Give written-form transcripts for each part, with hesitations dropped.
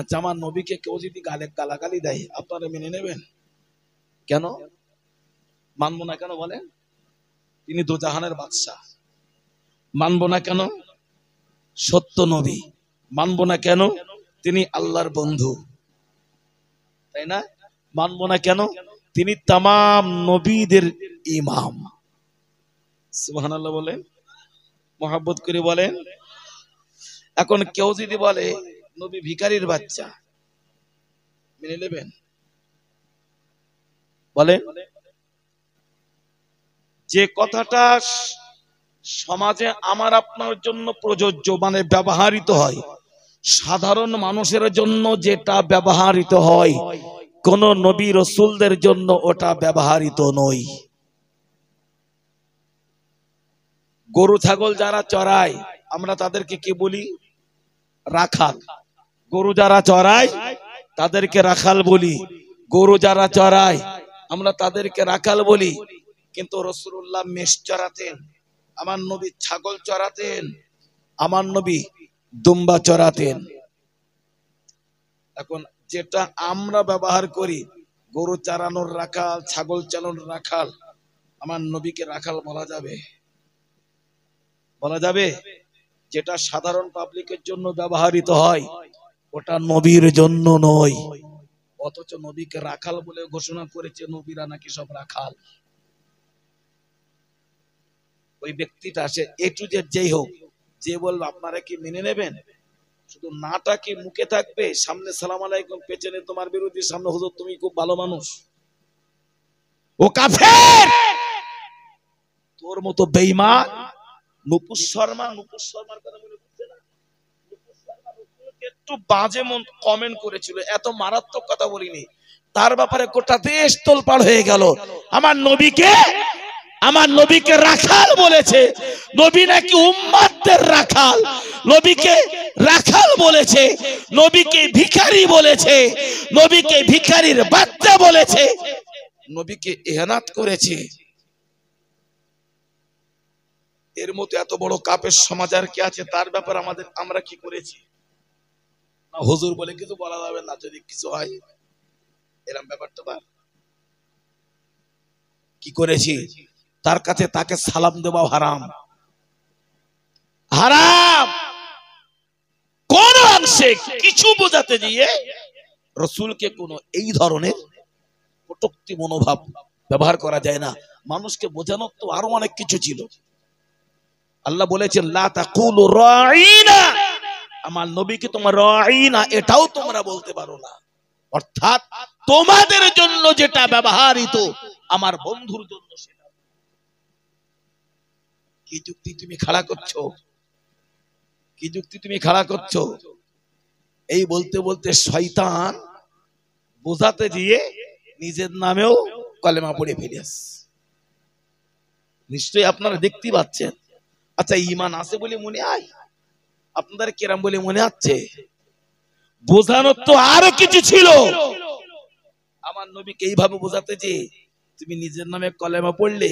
আচ্ছা, আমার নবীকে কেউ যদি গালাগালি দেয় আপনারা মেনে নেবেন? কেন মানবো না? কেন বলেন? তিনি দোজাহানের বাদশা। মানবো না কেন? সত্য নবী। মানবো না কেন? তিনি আল্লাহর বন্ধু, তাই না? মানবো না কেন? তিনি তামাম নবীদের ইমাম। সুবহানাল্লাহ বলেন, মহব্বত করে বলেন। এখন কেউ যদি বলে নবী ভিখারির বাচ্চা, মেনে নেবেন? বলেন। যে কথাটা সমাজে আমার আপনার জন্য প্রযোজ্য, মানে ব্যবহৃত হয়, সাধারণ মানুষের জন্য যেটা ব্যবহৃত হয়, কোন নবী রসুলদের জন্য ওটা ব্যবহৃত নয়। গরু ছাগল যারা চড়ায় আমরা তাদেরকে কি বলি? রাখাল। গরু যারা চড়ায় তাদেরকে রাখাল বলি। গরু যারা চড়ায় আমরা তাদেরকে রাখাল বলি। কিন্তু রাসূলুল্লাহ মেষ চড়াতেন, আমার নবী ছাগল চড়াতেন, আমার নবী দুম্বা চড়াতেন। এখন যেটা আমরা ব্যবহার করি, গরু চড়ানোর রাখাল, ছাগল চড়ানোর রাখাল, আমার নবীকে রাখাল বলা যাবে? বলা যাবে? যেটা সাধারণ পাবলিকের জন্য ব্যবহৃত হয় ওটা নবীর জন্য নয়। অথচ নবীকে রাখাল বলে ঘোষণা করেছে, নবীরা নাকি সব রাখাল। ওই ব্যক্তিটা সে এ টু জেড যেই হোক, যে বলবে আপনারা কি মেনে নেবেন? শুধু নাটা কি মুখে থাকবে, সামনে সালাম আলাইকুম, পেছনে তোমার বিরোধী, সামনে হুজুর তুমি খুব ভালো মানুষ, ও কাফের। তোর মতো বেঈমান নুপুর শর্মার কথা মনে পড়ছে না? নুপুর শর্মা রসুলকে একটু বাজে মন কমেন্ট করেছিল, এত মারাত্মক কথা বলিনি, তার ব্যাপারে গোটা দেশ তোলপাড় হয়ে গেল। আমার নবীকে রাখাল বলেছে, নবী নাকি উম্মতদের রাখাল, নবীকে রাখাল বলেছে, নবীকে ভিখারি বলেছে, নবীকে ভিখারির বাচ্চা বলেছে, নবীকে ইহানাত করেছে। এর মতো এত বড় কাপের সমাজ আর কি আছে? তার ব্যাপারে আমরা কি করেছি? না হুজুর বলে কিছু বলা যাবে না, যদি কিছু হয় এরকম ব্যাপারটা কি করেছি? তার কাছে তাকে সালাম দেওয়া হারাম, হারাম। কোন অংশে কিছু বোঝাতে গিয়ে রসুলকে কোন এই ধরনের কটূক্তি মনোভাব ব্যবহার করা যায় না। মানুষকে বোঝানোর তো আরো অনেক কিছু ছিল। আল্লাহ বলেছেন লা তাকুলু রাঈনা, আমার নবীকে তোমরা রাঈনা এটাও তোমরা বলতে পারো না। অর্থাৎ তোমাদের জন্য যেটা ব্যবহৃত আমার বন্ধুর জন্য সেটা। কি যুক্তি তুমি খাড়া করছো? কি যুক্তি তুমি খাড়া করছো? এই বলতে বলতে শয়তান বোঝাতে গিয়ে নিজের নামেও কলেমা পড়ে ফেলেছে। নিশ্চয়ই আপনারা দেখতে পাচ্ছেন। আচ্ছা, ঈমান আছে বলে মনে হয়? আপনাদের কেরাম বলে মনে হচ্ছে? বোঝানোর তো আরো কিছু ছিল। আমার নবীকে এইভাবে বোঝাতে যে তুমি নিজের নামে কলেমা পড়লে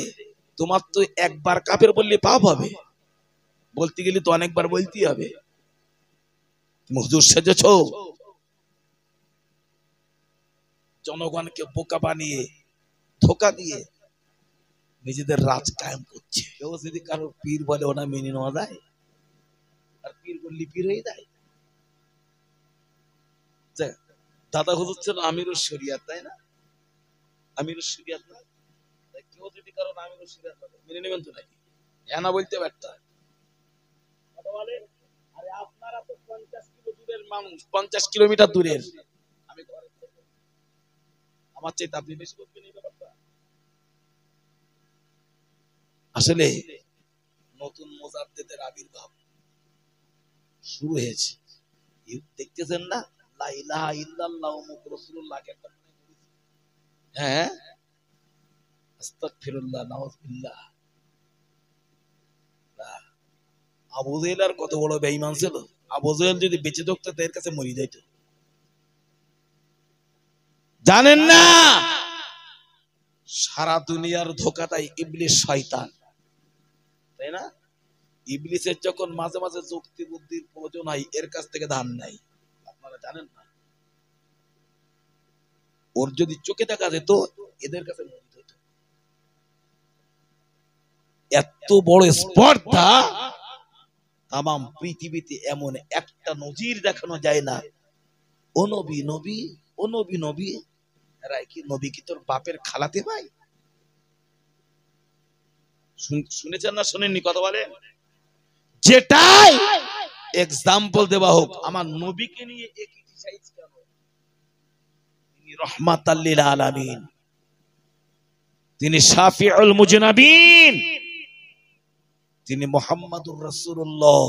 তোমার তো একবার কাফের বললে পাপ হবে, বলতে গেলে তো অনেকবার বলতেই হবে। তুমি হুজুর সেজেছ, জনগণকে বোকা বানিয়ে ধোকা দিয়ে নিজেদের রাজ কায়েম করছে। কেউ যদি কারো পীর বলে ওনা মেনে নেওয়া যায়? আর পীর বললি পীর হয়ে যায়? দাদা হুজুর ছিল আমিরুল শরিয়াত, তাই না? আমিরুল শরিয়াত না? কেউ যদি কারো আমিরুল শরিয়াত বলে মেনে নেবেন তো নাকি? হ্যাঁ না বলতে পারতা? আরে আপনারা তো 50 কিলো দূরের মানুষ, 50 কিলোমিটার দূরের। আমি আমার চাইতে আপনি বেশি বলবেন এই ব্যাপারটা? আসলে নতুন মুজাদ্দিদের আবির্ভাব শুরু হয়েছে, দেখতেছেন না? লা ইলাহা ইল্লাল্লাহু মুহাম্মাদুর রাসূলুল্লাহকে একটা, হ্যাঁ, আস্তাগফিরুল্লাহ, নাউযুবিল্লাহ। আবু জেহেল আর কত বড় বেঈমান ছিল! আবু জেহেল যদি বেঁচে থাকতো এর কাছে মরে যাইত। জানেন না সারা দুনিয়ার ধোঁকাটাই ইবলিস, শয়তান, তাই না? ইবলিসের যখন মাঝে মাঝে যুক্তি বুদ্ধির প্রয়োজন হয় এর কাছ থেকে ধার নাই, আপনারা জানেন না? ওর যদি চোখে দেখা যেত এদের কাছে এত বড় স্পর্ধা তামাম পৃথিবীতে এমন একটা নজির দেখানো যায় না। ও নবী নবী, ও নবী নবী, রাই কি নবী কি তোর বাপের খালাতে ভাই? শুনেছেন না শুনেননি কথা বলে? যেটাই এক্সাম্পল দেওয়া হোক, আমার নবীকে নিয়ে ক্রিটিসাইজ কেন? তিনি রাহমাতাল লিল আলামিন, তিনি শাফিউল মুজনাবিন, তিনি মুহাম্মাদুর রাসূলুল্লাহ,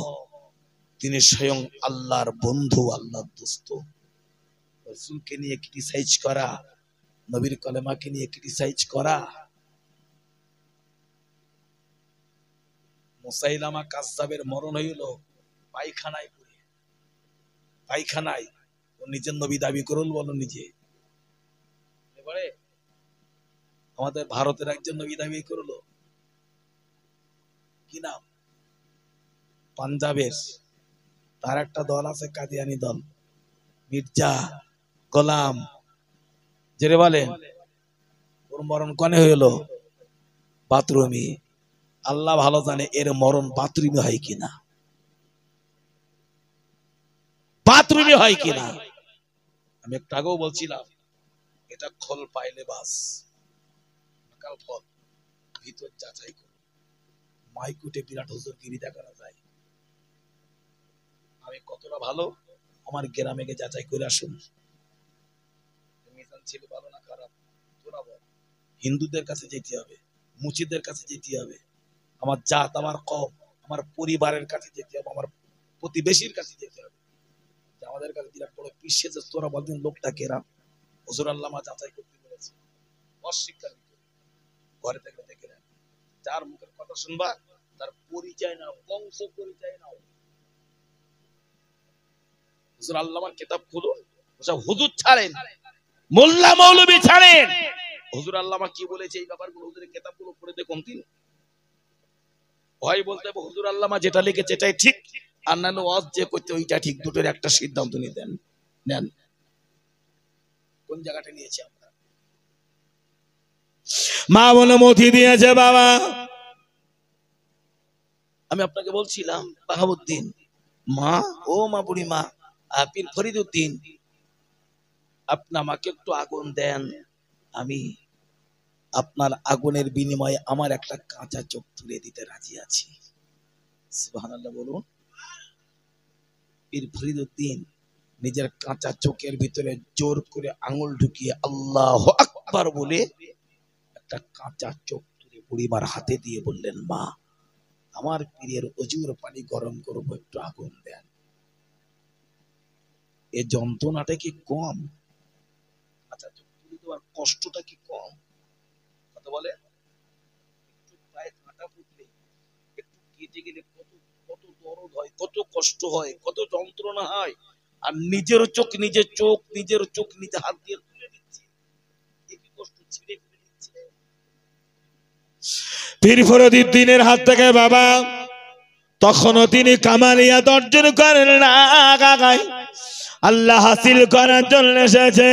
তিনি স্বয়ং আল্লাহর বন্ধু, আল্লাহর দোস্ত। রাসূলকে নিয়ে ক্রিটিসাইজ করা, নবীর কলেমাকে নিয়ে ক্রিটিসাইজ করা। মুসাইলামা কাযযাবের মরণ হইল পায়খানায় পড়ে, পায়খানায়। ও নিজের নবী দাবি করল, বলো নিজে। এবারে আমাদের ভারতের একজন নবী দাবি করলো, কি নাম? পাঞ্জাবের, তার একটা দল আছে কাদিয়ানি দল, মির্জা গোলাম, জেরে বলেন। ওর মরণ কনে হইল? বাথরুমে। আল্লাহ ভালো জানে এর মরণ বাথরুমে হয় কিনা, বাথরুমে হয় কিনা। আমি একটু আগেও বলছিলাম, এটা খোল পাইলে বাস, কাল ফল ভিতর যাচাই করো। মাইকুটে বিরাট হুজুরগিরি দেখানো যায়। আমি কতটা ভালো আমার গ্রামে গিয়ে যাচাই করে আসুন। মিজান ছিল ভালো না খারাপ, তোরা বল। হিন্দুদের কাছে যেতে হবে, মুচিদের কাছে যেতে হবে, আমার জাত, আমার কওম, আমার পরিবারের কাছে যেতে হবে, আমার প্রতিবেশীর কাছে যেতে হবে। আমাদের কাছে বিরাট বড় পিছিয়ে যে তোরা বলতেন লোকটা কেরা, হুজুর আল্লামা যাচাই করতে বলেছে। অস্বীকার ঘরে থেকে দেখে নেন, যার মুখের কথা শুনবা তার পরিচয় নাও, বংশ পরিচয় নাও। হুজুর আল্লামার কিতাব খুলুন, ওসব হুজুর ছাড়েন, মোল্লা মৌলবী ছাড়েন। হুজুর আল্লামা কি বলেছে এই ব্যাপারগুলো হুজুরের কিতাবগুলো পড়ে দেখুন। তিনি ভয় বলতে হবে হুজুর আল্লামা যেটা লিখেছে এটাই ঠিক, আর নাহলে ওয়াজ যে করতে ওইটা ঠিক, দুটোর একটা সিদ্ধান্ত নিতেন নেন। কোন জায়গাটা নিয়েছি আমরা? মা অনুমতি দিয়েছে বাবা। আমি আপনাকে বলছিলাম বাহাবুদ্দিন মা, ও মা বুড়ি মা, পীর ফরিদউদ্দিন, আপনি আমাকে একটু আগুন দেন, আমি আপনার আগুনের বিনিময়ে আমার একটা কাঁচা চোখ তুলে দিতে রাজি আছি। সুবহানাল্লাহ বলুন। পীর ফরিদউদ্দিন নিজের কাঁচা চোখের ভিতরে জোর করে আঙুল ঢুকিয়ে আল্লাহু আকবার বলে একটা কাঁচা চোখ তুলে বুড়িমার হাতে দিয়ে বললেন, মা আমার পীরের অজুর পানি গরম করবো, একটু আগুন দেন। এই যন্ত্রণাটা কি কম? আচ্ছা, চোখ তুলে দেওয়ার কষ্টটা কি কম? কথা বলে। একটু প্রায় কাঁটা ফুটলে, একটু কেটে গেলে কত কত দরদ হয়, কত কষ্ট হয়, কত যন্ত্রণা হয়। আর নিজের চোখ নিজের চোখ, নিজের চোখ নিজে হাত দিয়ে তুলে দিচ্ছে, একই কষ্ট ছিঁড়ে ফেলে দিচ্ছে। পীর ফরিদউদ্দিনের হাত থেকে বাবা তখনও তিনি কামালিয়াত অর্জন করেন না, আল্লাহ হাসিল করার জন্য এসেছে।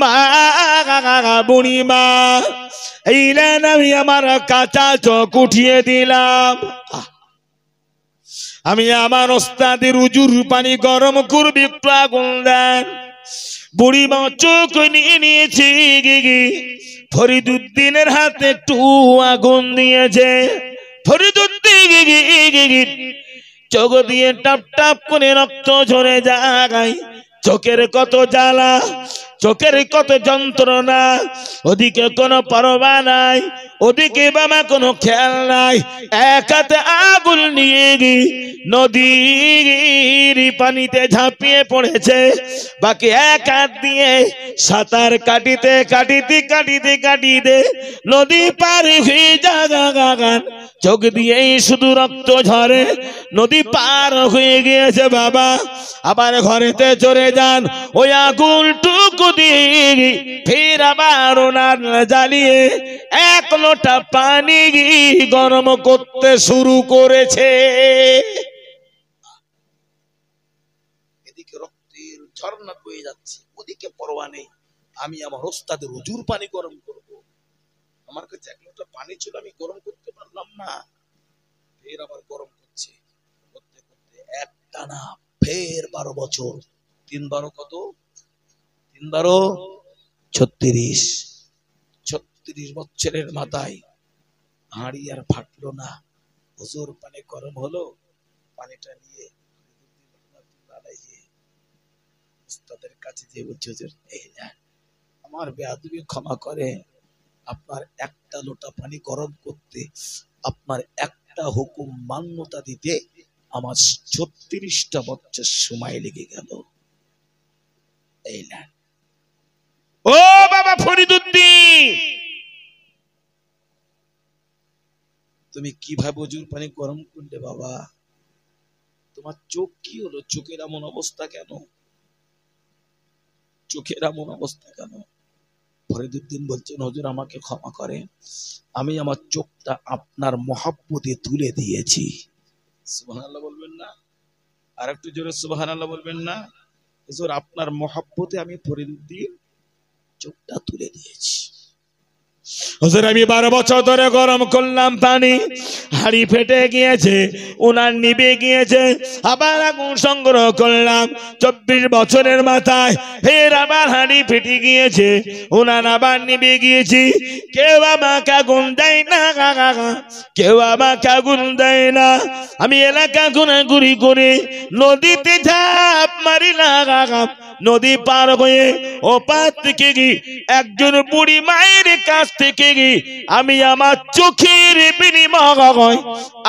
মা বুড়ি মা, এই আমি আমার কাঁচা চোখ উঠিয়ে দিলাম, আমি আমার ওস্তাদের উজুর পানি গরম করবি, একটু আগুন দেন। বুড়ি মা চোখ নিয়ে নিয়েছি, ফরিদউদ্দিনের হাতে একটু আগুন দিয়েছে। ফরিদউদ্দিন চোখ দিয়ে টাপ টাপ করে রক্ত ঝরে যায়। চোখের কত জ্বালা, চোখের কত যন্ত্রণা, ওদিকে কোনো পরোয়া নাই, ওদিকে বাবা কোনো খেয়াল নাই। এক হাতে আগুন নিয়ে নদীর পানিতে ঝাঁপিয়ে পড়েছে, বাকি এক হাত দিয়ে সাঁতার কাটিতে কাটিতে কাটিতে কাটিতে নদী পার হয়ে যাগান, চোখ দিয়েই শুধু রক্ত ঝরে। নদী পার হয়ে গিয়েছে বাবা, আবার ঘরেতে চলে যান। ওই আগুনটুকু দিয়ে ফের আবার ওনার জ্বালিয়ে এক লোটা পানি গরম করতে শুরু করেছে। এদিকে রক্তের ঝর্ণা বয়ে যাচ্ছে, ওদিকে পরোয়া নেই। আমি আমার ওস্তাদের উজুর পানি গরম করব। আমার কাছে এক লোটা পানি ছিল, আমি গরম করতে পারলাম না, ফের আবার গরম করছে। করতে করতে একটানা ফের 12 বছর। 3 12 কত? 3 12 36। 36 বছরের মাথায় হাঁড়ি আর ফাটলো না, হুজুর পানি গরম হলো। পানিটা নিয়ে ওস্তাদের কাছে যে বলছে, হুজুর এই না, আমার বেয়াদবি ক্ষমা করে, আপনার একটা লোটা পানি গরম করতে, আপনার একটা হুকুম মান্যতা দিতে আমার 36টা বছর সময় লেগে গেল। এই না। ও বাবা ফরিদুদ্দিন, তুমি কিভাবে হুজুর পানি গরম করলে বাবা? তোমার চোখ কি হলো? চোখের এমন অবস্থা কেন? চোখের এমন অবস্থা কেন? ফরিদুদ্দিন বলছেন, হুজুর আমাকে ক্ষমা করেন, আমি আমার চোখটা আপনার মহব্বতে তুলে দিয়েছি। সুবহানাল্লাহ বলবেন না? আর একটু জোরে সুবহানাল্লাহ বলবেন না? হুজুর আপনার মহব্বতে আমি ফরিদুদ্দিন চোখটা তুলে দিয়েছি। হুজুর আমি 12 বছর ধরে গরম করলাম পানি, হাড়ি ফেটে গিয়েছে, উনান নিভে গিয়েছে, আবার আগুন সংগ্রহ করলাম। 24 বছরের মাথায় ফের আবার হাড়ি ফেটে গিয়েছে, উনান আবার নিভে গিয়েছি। কেউ আমাকে আগুন দেয় না, কেউ আমাকে আগুন দেয় না। আমি এলাকা ঘোরাঘুরি করে নদীতে ঝাঁপ মারি না, নদী পার হয়ে ও পার থেকে গিয়ে একজন বুড়ি মায়ের কাছ থেকে গিয়ে আমি আমার চোখের বিনিময়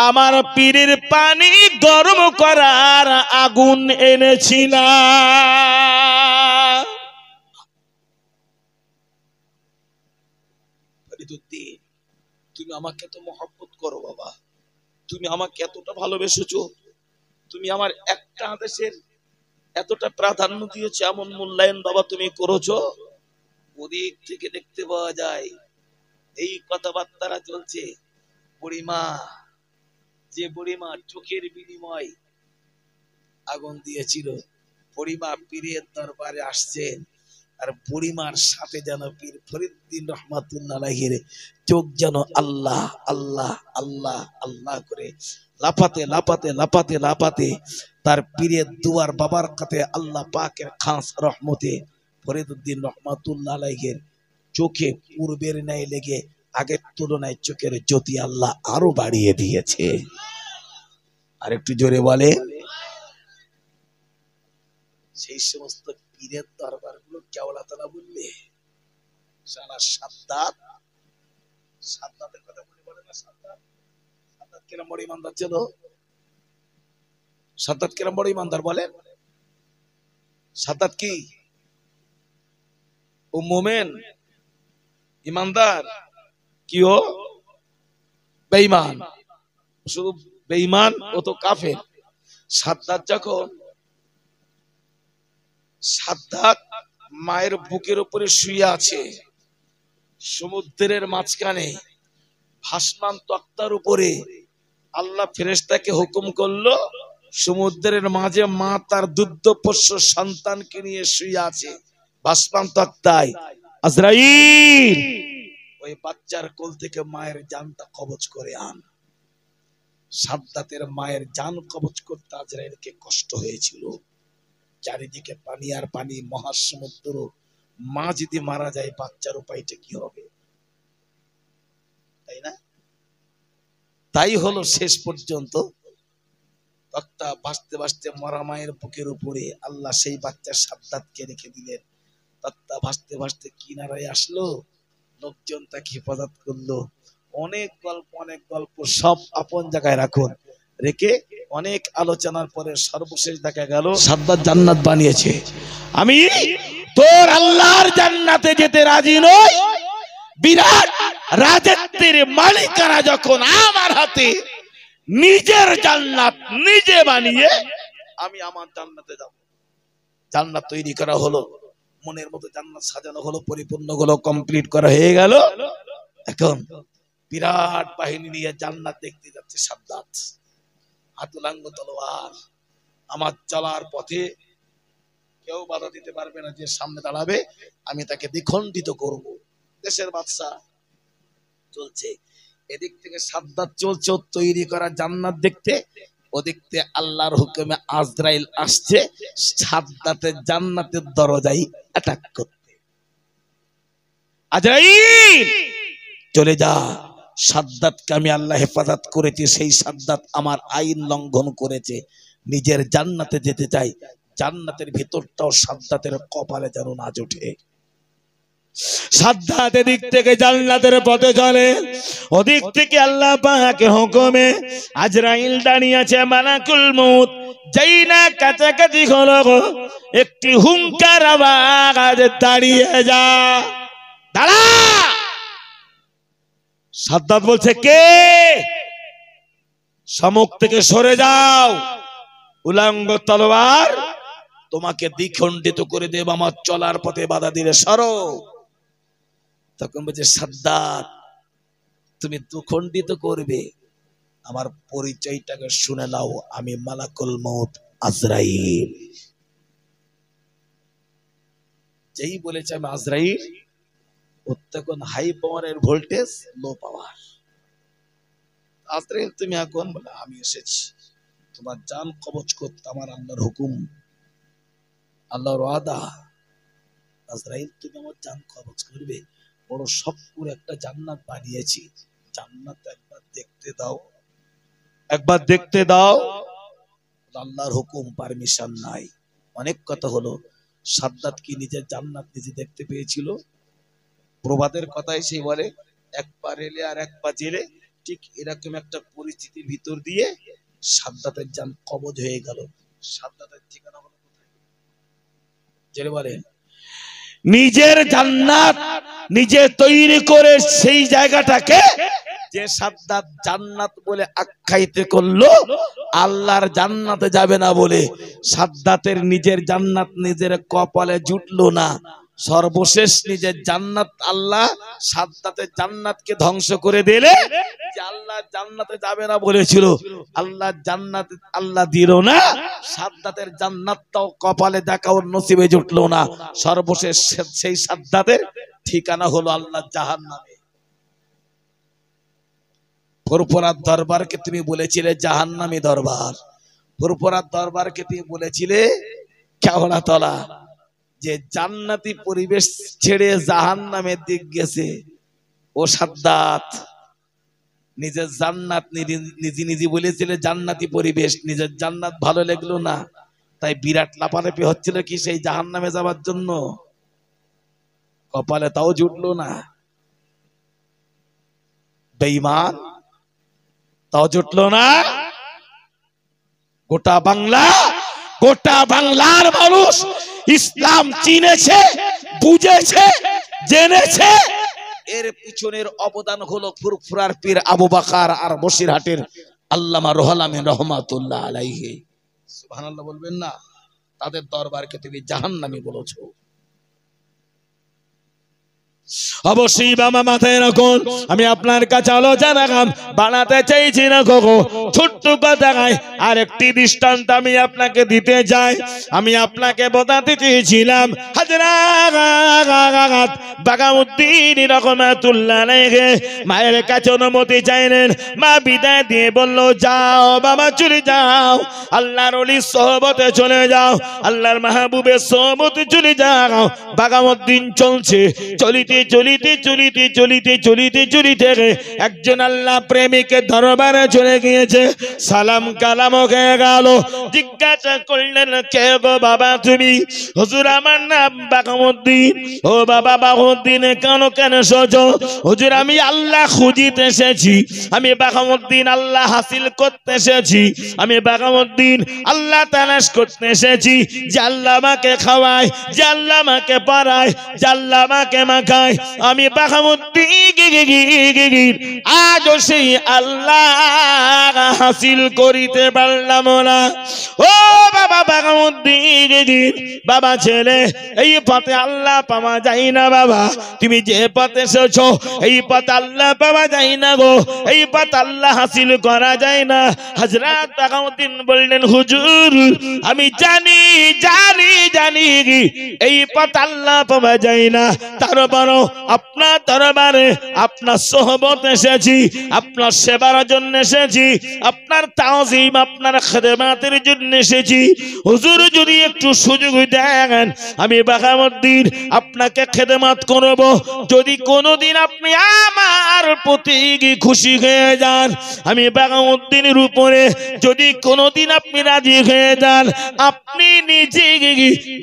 আমার পীরের পানি গরম করার আগুন এনেছিলাম। ফরিদুদ্দিন, তুমি আমাকে তো মহব্বত করো বাবা, তুমি আমাকে এতটা ভালোবেসেছো, তুমি আমার একটা আদেশের এতটা প্রাধান্য দিয়েছো, এমন মূল্যায়ন বাবা তুমি করেছো। ওদিক থেকে দেখতে পাওয়া যায় এই কথাবার্তারা চলছে। বুড়িমা, যে বুড়িমা চোখের বিনিময় আগুন দিয়েছিল, বুড়িমা পীরের দরবারে আসছেন, আর বুড়িমার সাথে যেন পীর ফরিদুদ্দিন রহমাতুল্লাহ আলাইহির চোখ যেন আল্লাহ আল্লাহ আল্লাহ আল্লাহ করে লাফাতে লাফাতে লাফাতে লাফাতে তার পীরের দুয়ার বাবার কাছে আল্লাহ পাকের খাস রহমতে ফরিদুদ্দিন রহমাতুল্লাহ আলাইহির চোখে পূর্বের ন্যায় লেগে আগের তুলনায় চোখের জ্যোতি আল্লাহ আরো বাড়িয়ে দিয়েছে। আরেকটু জোরে বলে। সেই সমস্ত পীরের দরবার গুলো কেওলা তারা বললে সারা সাদ্দাত, সাদ্দাতের কথা বলে না? সাদ্দাত, সাদ্দাত কিরম বড় ইমানদার ছিল? সাদ্দাত কিরম বড় ইমানদার বলেন? সাদ্দাত কি ও মোমেন ইমানদার? কি ও বেঈমান? শুধু বেঈমান, ও তো কাফের। সাদ্দাত যখন, সাদ্দাত মায়ের বুকের উপরে শুয়ে আছে সমুদ্রের মাঝখানে ভাসমান তক্তার উপরে, আল্লাহ ফেরেশতাকে হুকুম করলো সমুদ্রের মাঝে মা তার দুগ্ধপোষ্য সন্তানকে নিয়ে শুয়ে আছে ভাসমান তক্তায়। আজরাইল ওই বাচ্চার কোল থেকে মায়ের জানটা কবজ করে আন। সাদ্দাতের মায়ের জান কবজ করতে আজরাইলকে কষ্ট হয়েছিল। চারিদিকে পানি আর পানি, মহাসমুদ্র। মা যদি মারা যায় বাচ্চার উপায়টা কি হবে, তাই না? তাই হলো শেষ পর্যন্ত তক্তা ভাসতে ভাসতে মরা মায়ের বুকের উপরে আল্লাহ সেই বাচ্চা সাদ্দাতকে রেখে দিলেন। তক্তা ভাসতে ভাসতে কিনারায় আসলো, লোকজন তাকে হেফাজত করলো। অনেক গল্প সব আপন জায়গায় রাখুন, রেখে অনেক আলোচনার পরে সর্বশেষ দেখা গেল সাদ্দাত জান্নাত বানিয়েছে। আমি তোর আল্লাহর জান্নাতে যেতে রাজি নই, বিরাট রাজত্বের মালিকানা যখন আমার হাতে, নিজের জান্নাত নিজে বানিয়ে আমি আমার জান্নাতে যাব। জান্নাত তৈরি করা হলো, মনের মতো জান্নাত সাজানো হলো, পরিপূর্ণ হলো, কমপ্লিট করা হয়ে গেল। এখন বিরাট বাহিনী নিয়ে জান্নাত দেখতে যাচ্ছে সাদ্দাত, হাতুলাঙ্গ তলোয়ার। আমার চলার পথে কেউ বাধা দিতে পারবে না। যে সামনে দাঁড়াবে আমি তাকে দ্বিখণ্ডিত করব। দেশের বাদশা চলছে, এদিক থেকে সাদ্দাত চলছে তৈরি করা জান্নাত দেখতে, ওদিক থেকে আল্লাহর হুকুমে আজরাইল আসছে সাদ্দাতের জান্নাতের দরজায় অ্যাটাক করতে। আজরাইল চলে যা, সাদ্দাতকে আমি আল্লাহ হেফাজত করেছি, সেই সাদ্দাত আমার আইন লঙ্ঘন করেছে, নিজের জান্নাতে যেতে চাই, জান্নাতের ভিতরটাও সাদ্দাতের কপালে যেন না জোটে। সাদ্দাত এদিক থেকে জান্নাতের পথে চলে, ওদিক থেকে আল্লাহ পাকের হুকুমে আজরাইল দাঁড়িয়ে আছে মালাকুল মউত। যেই না কাছাকাছি হলো একটি হুঙ্কার আওয়াজ, দাঁড়িয়ে যা, দাঁড়া। সাদ্দাত বলছে কে? সম্মুখ থেকে সরে যাও, উলঙ্গ তলোয়ার তোমাকে দ্বিখণ্ডিত করে দেব, আমার চলার পথে বাধা দিলে সরো। তখন বলছে সাদ্দাত তুমি দ্বিখণ্ডিত করবে, আমার পরিচয়টাকে শুনে নাও, আমি মালাকুল মউত আজরাইল। যেই বলেছে আমি আজরাইল, ও তখন হাই পাওয়ারের ভোল্টেজ লো পাওয়ার। আজরাইল তুমি এখন বলে আমি এসেছি তোমার জান কবজ করতে, আমার আল্লাহর হুকুম, আল্লাহর ওয়াদা। আজরাইল তুমি আমার জান কবজ করবে, বড় সবপুর একটা জান্নাত বানিয়েছি, জান্নাত একবার দেখতে দাও, একবার দেখতে দাও। আল্লাহর হুকুম, পারমিশন নাই। অনেক কথা হলো। সাদ্দাত কি নিজের জান্নাত নিজে দেখতে পেয়েছিল? প্রবাদের কথাই সেই বলে, এক পা রেলে আর এক পা জেলে। ঠিক এরকম একটা পরিস্থিতির ভিতর দিয়ে সাদ্দাতের জান কবজ হয়ে গেল। সাদ্দাতের ঠিকানা হলো কোথায়? জেলে বলেন, নিজের জান্নাত নিজে তৈরি করে সেই জায়গাটাকে যে সাদ্দাত জান্নাত বলে আখ্যায়িত করলো, আল্লাহর জান্নাতে যাবে না বলে সাদ্দাতের নিজের জান্নাত নিজের কপালে জুটলো না। সর্বশেষ নিজের জান্নাত আল্লাহ সাদ্দাতের জান্নাতকে ধ্বংস করে দিলে, যে আল্লাহ জান্নাতে যাবে না বলেছিল, আল্লাহ জান্নাত আল্লাহ দিল না, সাদ্দাতের জান্নাতটাও কপালে দেখা ওর নসিবে জুটলো না। সর্বশেষ সেই সাদ্দাতের ঠিকানা হলো আল্লাহ জাহান্নামে। ফুরফুরার দরবারকে তুমি বলেছিলে জাহান্নামী দরবার, ফুরফুরার দরবারকে তুমি বলেছিলে কেওড়াতলা। যে জান্নাতি পরিবেশ ছেড়ে জাহান্নামের দিক গেছে, ও সাদ্দাত নিজের জান্নাত নিজে নিজে বলেছিলে জান্নাতি পরিবেশ, নিজের জান্নাত ভালো লাগলো না, তাই বিরাট লাপালাপি হচ্ছিল কি সেই জাহান্নামে যাওয়ার জন্য, কপালে তাও জুটলো না। বেঈমান, তাও জুটলো না। গোটা বাংলার মানুষ ইসলাম চিনেছে, বুঝেছে, জেনেছে। এর পিছনের অবদান হলো ফুরফুরার পীর আবু বকর আর বসিরহাটের আল্লামা রুহুল আমিন রাহমাতুল্লাহ আলাইহি। সুবহানাল্লাহ বলবেন না? তাদের দরবারকে তুমি জাহান্নামী বলেছো। অবশ্যই বাবা মাথায় রাখুন, আমি আপনার কাছে আলোচনা বানাতে চাইছি না গো। ছোট্ট কথায় আরেকটি দৃষ্টান্ত আমি আপনাকে দিতে চাই। আমি আপনাকে বোঝাতে চেয়েছিলাম হযরত বাগাউদ্দিন রাহমাতুল্লাহ আলাইহি মায়ের কাছে অনুমতি চাইলেন। মা বিদায় দিয়ে বলল, যাও বাবা চলে যাও, আল্লাহর ওলির সোহবতে চলে যাও, আল্লাহর মাহবুবের সোহবতে চলে যাও। বাগাউদ্দিন চলছে, চলিতে চলিতে চলিতে চলিতে চলিতে চলিতে একজন আল্লাহ প্রেমিকের দরবারে চলে গিয়েছে। সালাম কালাম হয়ে গেল। জিজ্ঞাসা করলেন, কে গো বাবা তুমি? হুজুর আমার নাম বাগাউদ্দিন। ও বাবা বাগাউদ্দিন কেন এসেছো? হুজুর আমি আল্লাহ খুঁজিতে এসেছি, আমি বাগাউদ্দিন আল্লাহ হাসিল করতে এসেছি, আমি বাগাউদ্দিন আল্লাহ তালাশ করতে এসেছি। যে আল্লাহ আমাকে খাওয়ায়, যে আল্লাহ আমাকে পড়ায়, যে আল্লাহ আমাকে মাখায়, রাস্তায় আমি বাঘামুদ্দিন আজও সেই আল্লাহ হাসিল করিতে পারলাম না। ও বাবা বাঘামুদ্দিন, বাবা ছেলে, এই পথে আল্লাহ পাওয়া যায় না বাবা। তুমি যে পথে এসেছো এই পথ আল্লাহ পাওয়া যায় না গো, এই পথ আল্লাহ হাসিল করা যায় না। হযরত বাঘামুদ্দিন বললেন, হুজুর আমি জানি জানি জানি এই পথ আল্লাহ পাওয়া যায় না, তারপরও আপনার দরবারে আপনার সোহবত এসেছি, আপনার সেবার জন্য এসেছি, আপনার তাওজিম আপনার খেদমাতের জন্য এসেছি। হুজুর যদি একটু সুযোগ দেন আমি বাঘামুদ্দিন আপনাকে খেদমত করব। যদি কোনোদিন আপনি আমার প্রতি খুশি হয়ে যান, আমি বাঘামুদ্দিনের উপরে যদি কোনোদিন আপনি রাজি হয়ে যান, আপনি নিজে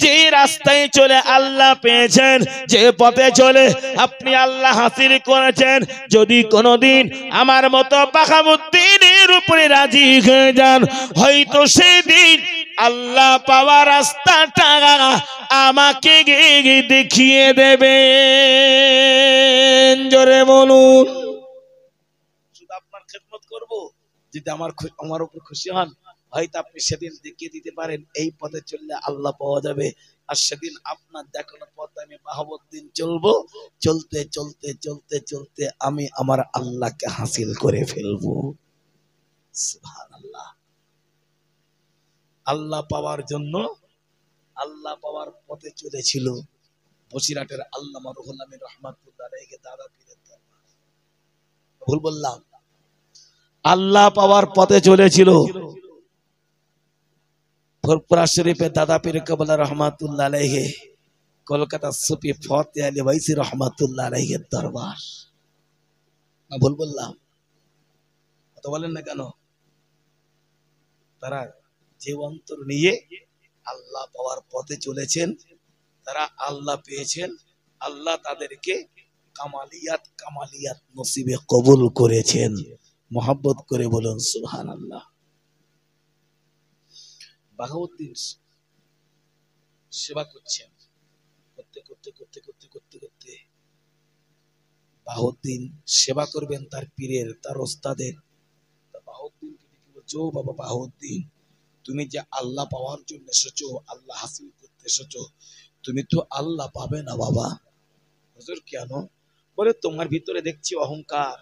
যে রাস্তায় চলে আল্লাহ পেয়েছেন, যে পথে চলে আপনি আল্লাহ হাসিল করেছেন, যদি কোনোদিন আমার মতো বাঘামুদ্দিনের উপরে রাজি হয়ে যান, হয়তো সেদিন আল্লাহ পাওয়ার রাস্তাটা আমাকে দেখিয়ে দেবেন। জোরে বলুন। শুধু আপনার খেদমত করব, যদি আমার উপর খুশি হন, হয়তো আপনি সেদিন দেখিয়ে দিতে পারেন এই পথে চললে আল্লাহ পাওয়া যাবে। আর সেদিন আপনার দেখানো পথে আমি বাহাবুদ্দিন চলবো, চলতে চলতে চলতে চলতে আমি আমার আল্লাহকে হাসিল করে ফেলবো। সুবহানাল্লাহ। আল্লাহ পাওয়ার জন্য, আল্লাহ পাওয়ার পথে চলেছিল বসিরহাটের আল্লামা রুহুল আমিন রাহমাতুল্লাহ আলাইহি দাদা পীরের দরবার। ভুল বললাম? আল্লাহ পাওয়ার পথে চলেছিল ফুরফুরা শরীফে দাদা পীর কেবলা রহমাতুল্লাহ আলাইহি, কলকাতা সুফি ফতে আলী ওয়াইসি রহমাতুল্লাহ আলাইহি দরবার। না ভুল বললাম? কথা বলেন না কেন? তারা যে অন্তর নিয়ে আল্লাহ পাওয়ার পথে চলেছেন, তারা আল্লাহ পেয়েছেন, আল্লাহ তাদেরকে কামালিয়াত কামালিয়াত নসিবে কবুল করেছেন। মোহাব্বত করে বলুন সুবহানাল্লাহ। বাহাউদ্দিন সেবা করছেন, করতে করতে করতে করতে করতে করতে বাহাউদ্দিন সেবা করবেন তার পীরের, তার ওস্তাদের। বাহাউদ্দিনকে দেখে বলছে, ও বাবা বাহাউদ্দিন, তুমি যে আল্লাহ পাওয়ার জন্য এসেছো, আল্লাহ হাসিল করতে এসেছো, তুমি তো আল্লাহ পাবে না বাবা। হুজুর কেন? বলে তোমার ভিতরে দেখছি অহংকার,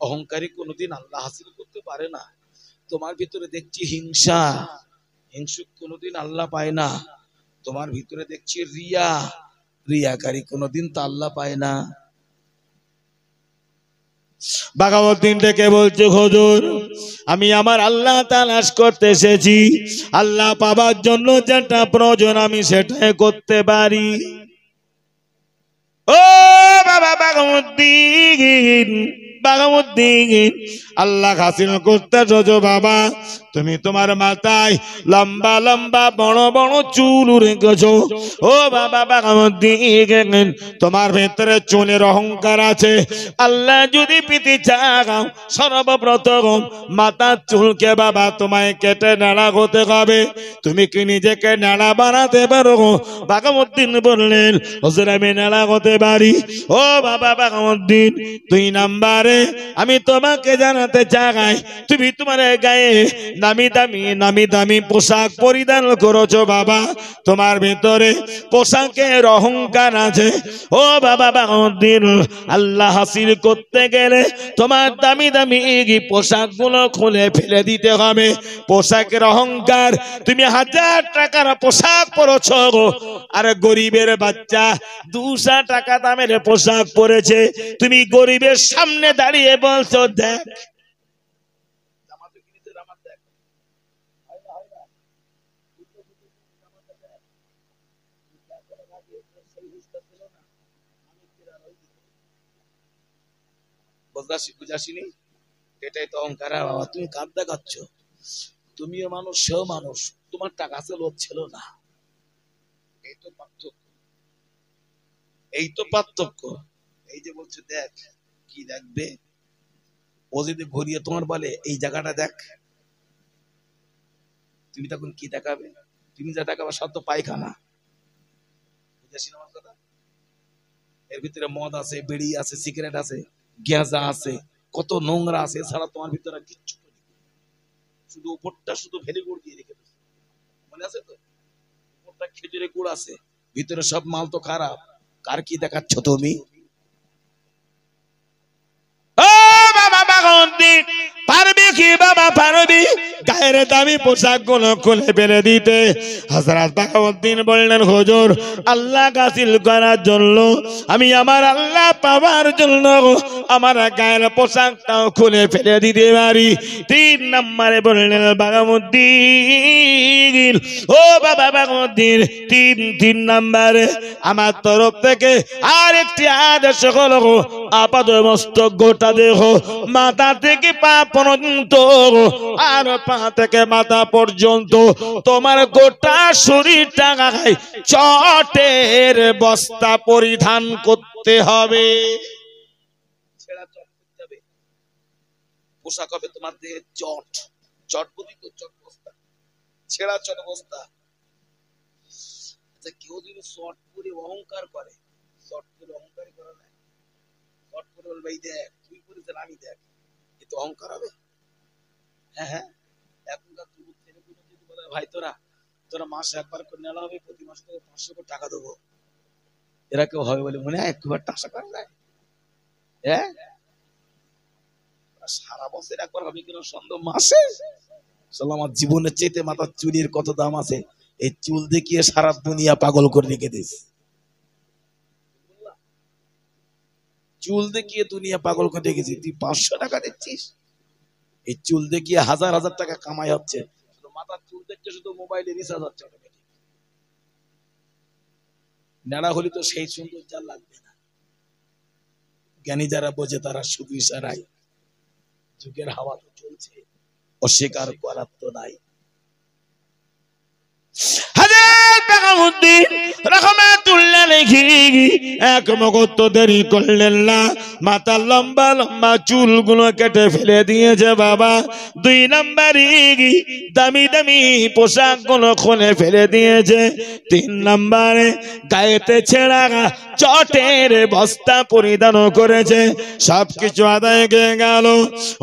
অহংকারী কোনোদিন আল্লাহ হাসিল করতে পারে না। তোমার ভিতরে দেখছি হিংসা, হিংসুক কোনোদিন আল্লাহ পায় না। তোমার ভিতরে দেখছি রিয়া, রিয়াকারী কোনোদিন তো আল্লাহ পায় না। বাঘাউদ্দিন ডেকে বলছে, হুজুর আমি আমার আল্লাহ তালাশ করতে এসেছি, আল্লাহ পাবার জন্য যেটা প্রয়োজন আমি সেটাই করতে পারি। ও বাবা বাঘাউদ্দিন, বাঘাউদ্দিন আল্লাহ হাসিল করতে এসেছো বাবা, তুমি তোমার মাথায় লম্বা লম্বা বড় বড় চুল রেখেছো। ও বাবা বাঘাউদ্দিন, তোমার ভেতরে চুলের অহংকার আছে। আল্লাহ যদি পেতে চাও, সর্বপ্রথম মাথার চুলকে বাবা তোমায় কেটে নাড়া হতে হবে। তুমি কি নিজেকে নাড়া বানাতে পারো? বাঘাউদ্দিন বললেন, হুজুর আমি নাড়া হতে পারি। ও বাবা বাঘাউদ্দিন, 2 নম্বরে আমি তোমাকে জানাতে চাই, তুমি তোমার গায়ে নামি দামি পোশাক পরিধান করেছো বাবা, তোমার ভিতরে পোশাকের অহংকার আছে। ও বাবা বাঘাউদ্দিন, আল্লাহ হাসিল করতে গেলে তোমার দামি দামি পোশাক গুলো খুলে ফেলে দিতে হবে। পোশাকের অহংকার, তুমি 1000 টাকার পোশাক পরেছো, আর গরিবের বাচ্চা 200 টাকা দামের পোশাক পরেছে, তুমি গরিবের সামনে দাঁড়িয়ে বলছো দেখ। বুঝাসিনি? এটাই তো অহংকার। বাবা তুমি কাঁদ দেখাচ্ছ, তুমিও মানুষ সেও মানুষ, তোমার টাকা আছে লোভ ছিল না। এই তো পার্থক্য, এই তো পার্থক্য। এই যে বলছে দেখ, কি দেখবে? ও যদি ঘুরিয়ে তোমার বলে এই জায়গাটা দেখ, তুমি তখন কি দেখাবে? তুমি যা দেখাবে সব তো পায়খানা। বুঝেছি আমার কথা? এর ভিতরে মদ আছে, বিড়ি আছে, সিগারেট আছে, গ্যাজা আছে, কত নোংরা আছে। এছাড়া তোমার ভিতরে কিচ্ছু নেই, শুধু উপরটা শুধু ভেলিগুড় দিয়ে রেখে দিচ্ছে, মনে আছে তো? উপরটা খেজুরে গুড় আছে, ভিতরে সব মাল তো খারাপ। কার কি দেখাচ্ছ তুমি? ও বাবা বাগন্তি, পারবি কি বাবা পারবি গায়ের দামি পোশাক গুলো খুলে ফেলে দিতে? হযরত বাগউদ্দিন বললেন, হুজুর, আল্লাহ হাসিল করার জন্য, আমি আমার আল্লাহ পাওয়ার জন্য আমার গায়ের পোশাকটাও খুলে ফেলে দিতে পারি। 3 নম্বরে বললেন বাগউদ্দিন, ও বাবা বাগউদ্দিন, 3 নম্বরে আমার তরফ থেকে আর একটি আদেশ হলো, আপাত মস্তক গোটা দেহ, মাথা থেকে পা পর্যন্ত আর পা থেকে মাথা পর্যন্ত তোমার গোটা শরীরটা গায়ে চটের বস্তা পরিধান করতে হবে। ছেঁড়া চট করতে হবে, পোশাক হবে তোমার দেহে চট। চট বুঝি তো, চট বস্তা, ছেঁড়া চট বস্তা। আচ্ছা, কেউ যদি শর্ট করে অহংকার করে, শর্ট করে অহংকার করে না, শর্ট করে বলবে এই দেখ তুই করেছেন আমি দেখ, এ তো অহংকার হবে? হ্যাঁ হ্যাঁ, এখনকার যুবক ছেলেগুলো যদি বলে ভাই তোরা তোরা মাসে একবার করে নেওয়া হবে, প্রতি মাসে তোকে 500 করে টাকা দেবো, এরা কেউ হবে বলে মনে হয়? একবার টাকা করে নেয়, হ্যাঁ? সারা বছর একবার হবে কিনা সন্দেহ, মাসে। আমার জীবনের চেয়ে মাথার চুলের কত দাম আছে, এই চুল দেখিয়ে সারা দুনিয়া পাগল করে রেখে দিস। চুল দেখিয়ে দুনিয়া পাগল করে রেখেছি, তুই 500 টাকা দিচ্ছিস? এই চুল দেখিয়ে হাজার হাজার টাকা কামাই হচ্ছে, শুধু মাথার চুল দেখতে শুধু মোবাইলে রিচার্জ হচ্ছে। নেড়া হলে তো সেই সৌন্দর্য আর লাগবে না। জ্ঞানী যারা বোঝে তারা শুধু ইশারায়, যুগের হাওয়া তো চলছে, অস্বীকার করার তো নাই। হযরত বাগউদ্দিন রাহমাতুল্লাহ আলাইহি এক মুহূর্ত দেরি করলেন না, মাথার লম্বা লম্বা চুলগুলো কেটে ফেলে দিয়েছে বাবা। 2 নম্বরে দামি দামি পোশাকগুলো খুলে ফেলে দিয়েছে। 3 নম্বরে গায়েতে ছেঁড়া চটের বস্তা পরিধান করেছে। সবকিছু আদায় হয়ে গেল।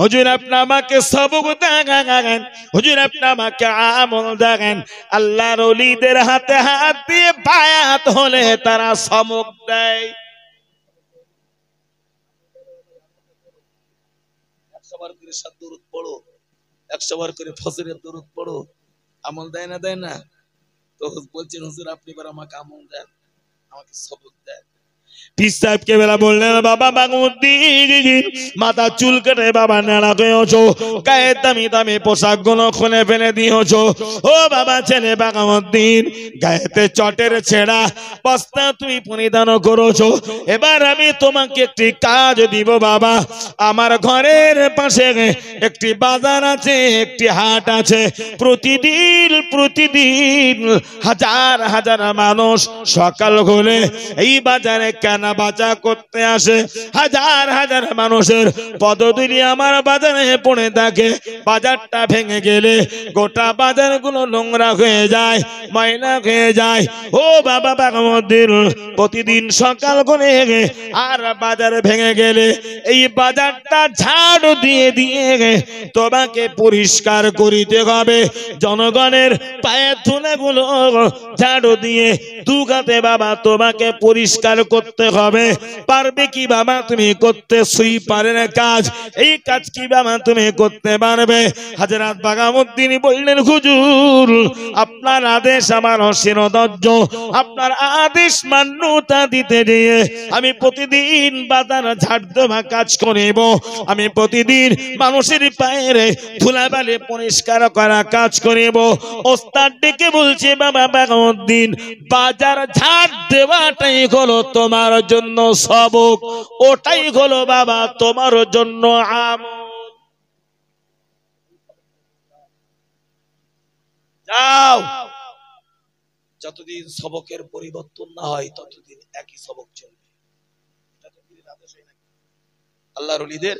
হুজুর আপনি আমাকে সবক দেখান, হুজুর আপনি আমাকে আমল দেখান। আল্লাহর ওলিদের হাতে হাত দিয়ে বায়াত হলে তারা সমক দেয়। 100 বার করে সাত দরুদ পড়ো, 100 বার করে ফজরের দরুদ পড়ো, আমল দেয় না? দেয় না? তো বলছেন হুজুর আপনি এবার আমাকে আমল দেন, আমাকে সবক দেন। পীর সাহেব কেবলা বললেন, বাবা বাগউদ্দিন, মাথা চুল কেটে বাবা নেড়া হয়েছো, গায়ে দামি দামি পোশাক গুলো খুলে ফেলে দিয়েছো। ও বাবা ছেলে বাগউদ্দিন, গায়েতে চটের ছেঁড়া বস্তা তুমি পরিধান করেছো। এবার আমি তোমাকে একটি কাজ দিব বাবা। আমার ঘরের পাশে একটি বাজার আছে, একটি হাট আছে। প্রতিদিন হাজার হাজার মানুষ সকাল হলে এই বাজারে কেনা বাজা করতে আসে। হাজার হাজার মানুষের পদধূলি আমার বাজারে পড়ে থাকে। বাজারটা ভেঙে গেলে গোটা বাজারগুলো নোংরা হয়ে যায়, ময়লা হয়ে যায়। ও বাবা বাগউদ্দিন, প্রতিদিন সকাল করে আর বাজার ভেঙে গেলে এই বাজারটা ঝাড়ু দিয়ে দিয়ে তোমাকে পরিষ্কার করিতে হবে। জনগণের পায়ের ধুলাগুলো ঝাড়ু দিয়ে দুগাতে বাবা তোমাকে পরিষ্কার করতে হবে। পারবে কি বাবা তুমি করতে? সুইপারের কাজ, এই কাজ কি বাবা তুমি করতে পারবে? হযরত বাগউদ্দিন বললেন, হুজুর আপনার আদেশ আমার শিরোধার্য, আপনার আদেশ মান্যতা দিতে গিয়ে আমি প্রতিদিন বাজার ঝাড় দেওয়া কাজ করিব। আমি প্রতিদিন মানুষের পায়ের ধুলাবালি পরিষ্কার করা কাজ করিব। ওস্তাদ ডেকে বলছে, বাবা বাগউদ্দিন, বাজার ঝাড় দেওয়াটাই হলো তোমার জন্য সবক, ওটাই হলো বাবা তোমার জন্য আমল। যাও, যতদিন সবকের পরিবর্তন না হয় ততদিন একই সবক চলবে। এটা তো পীরের আদেশ হয় নাকি? আল্লাহর ওলিদের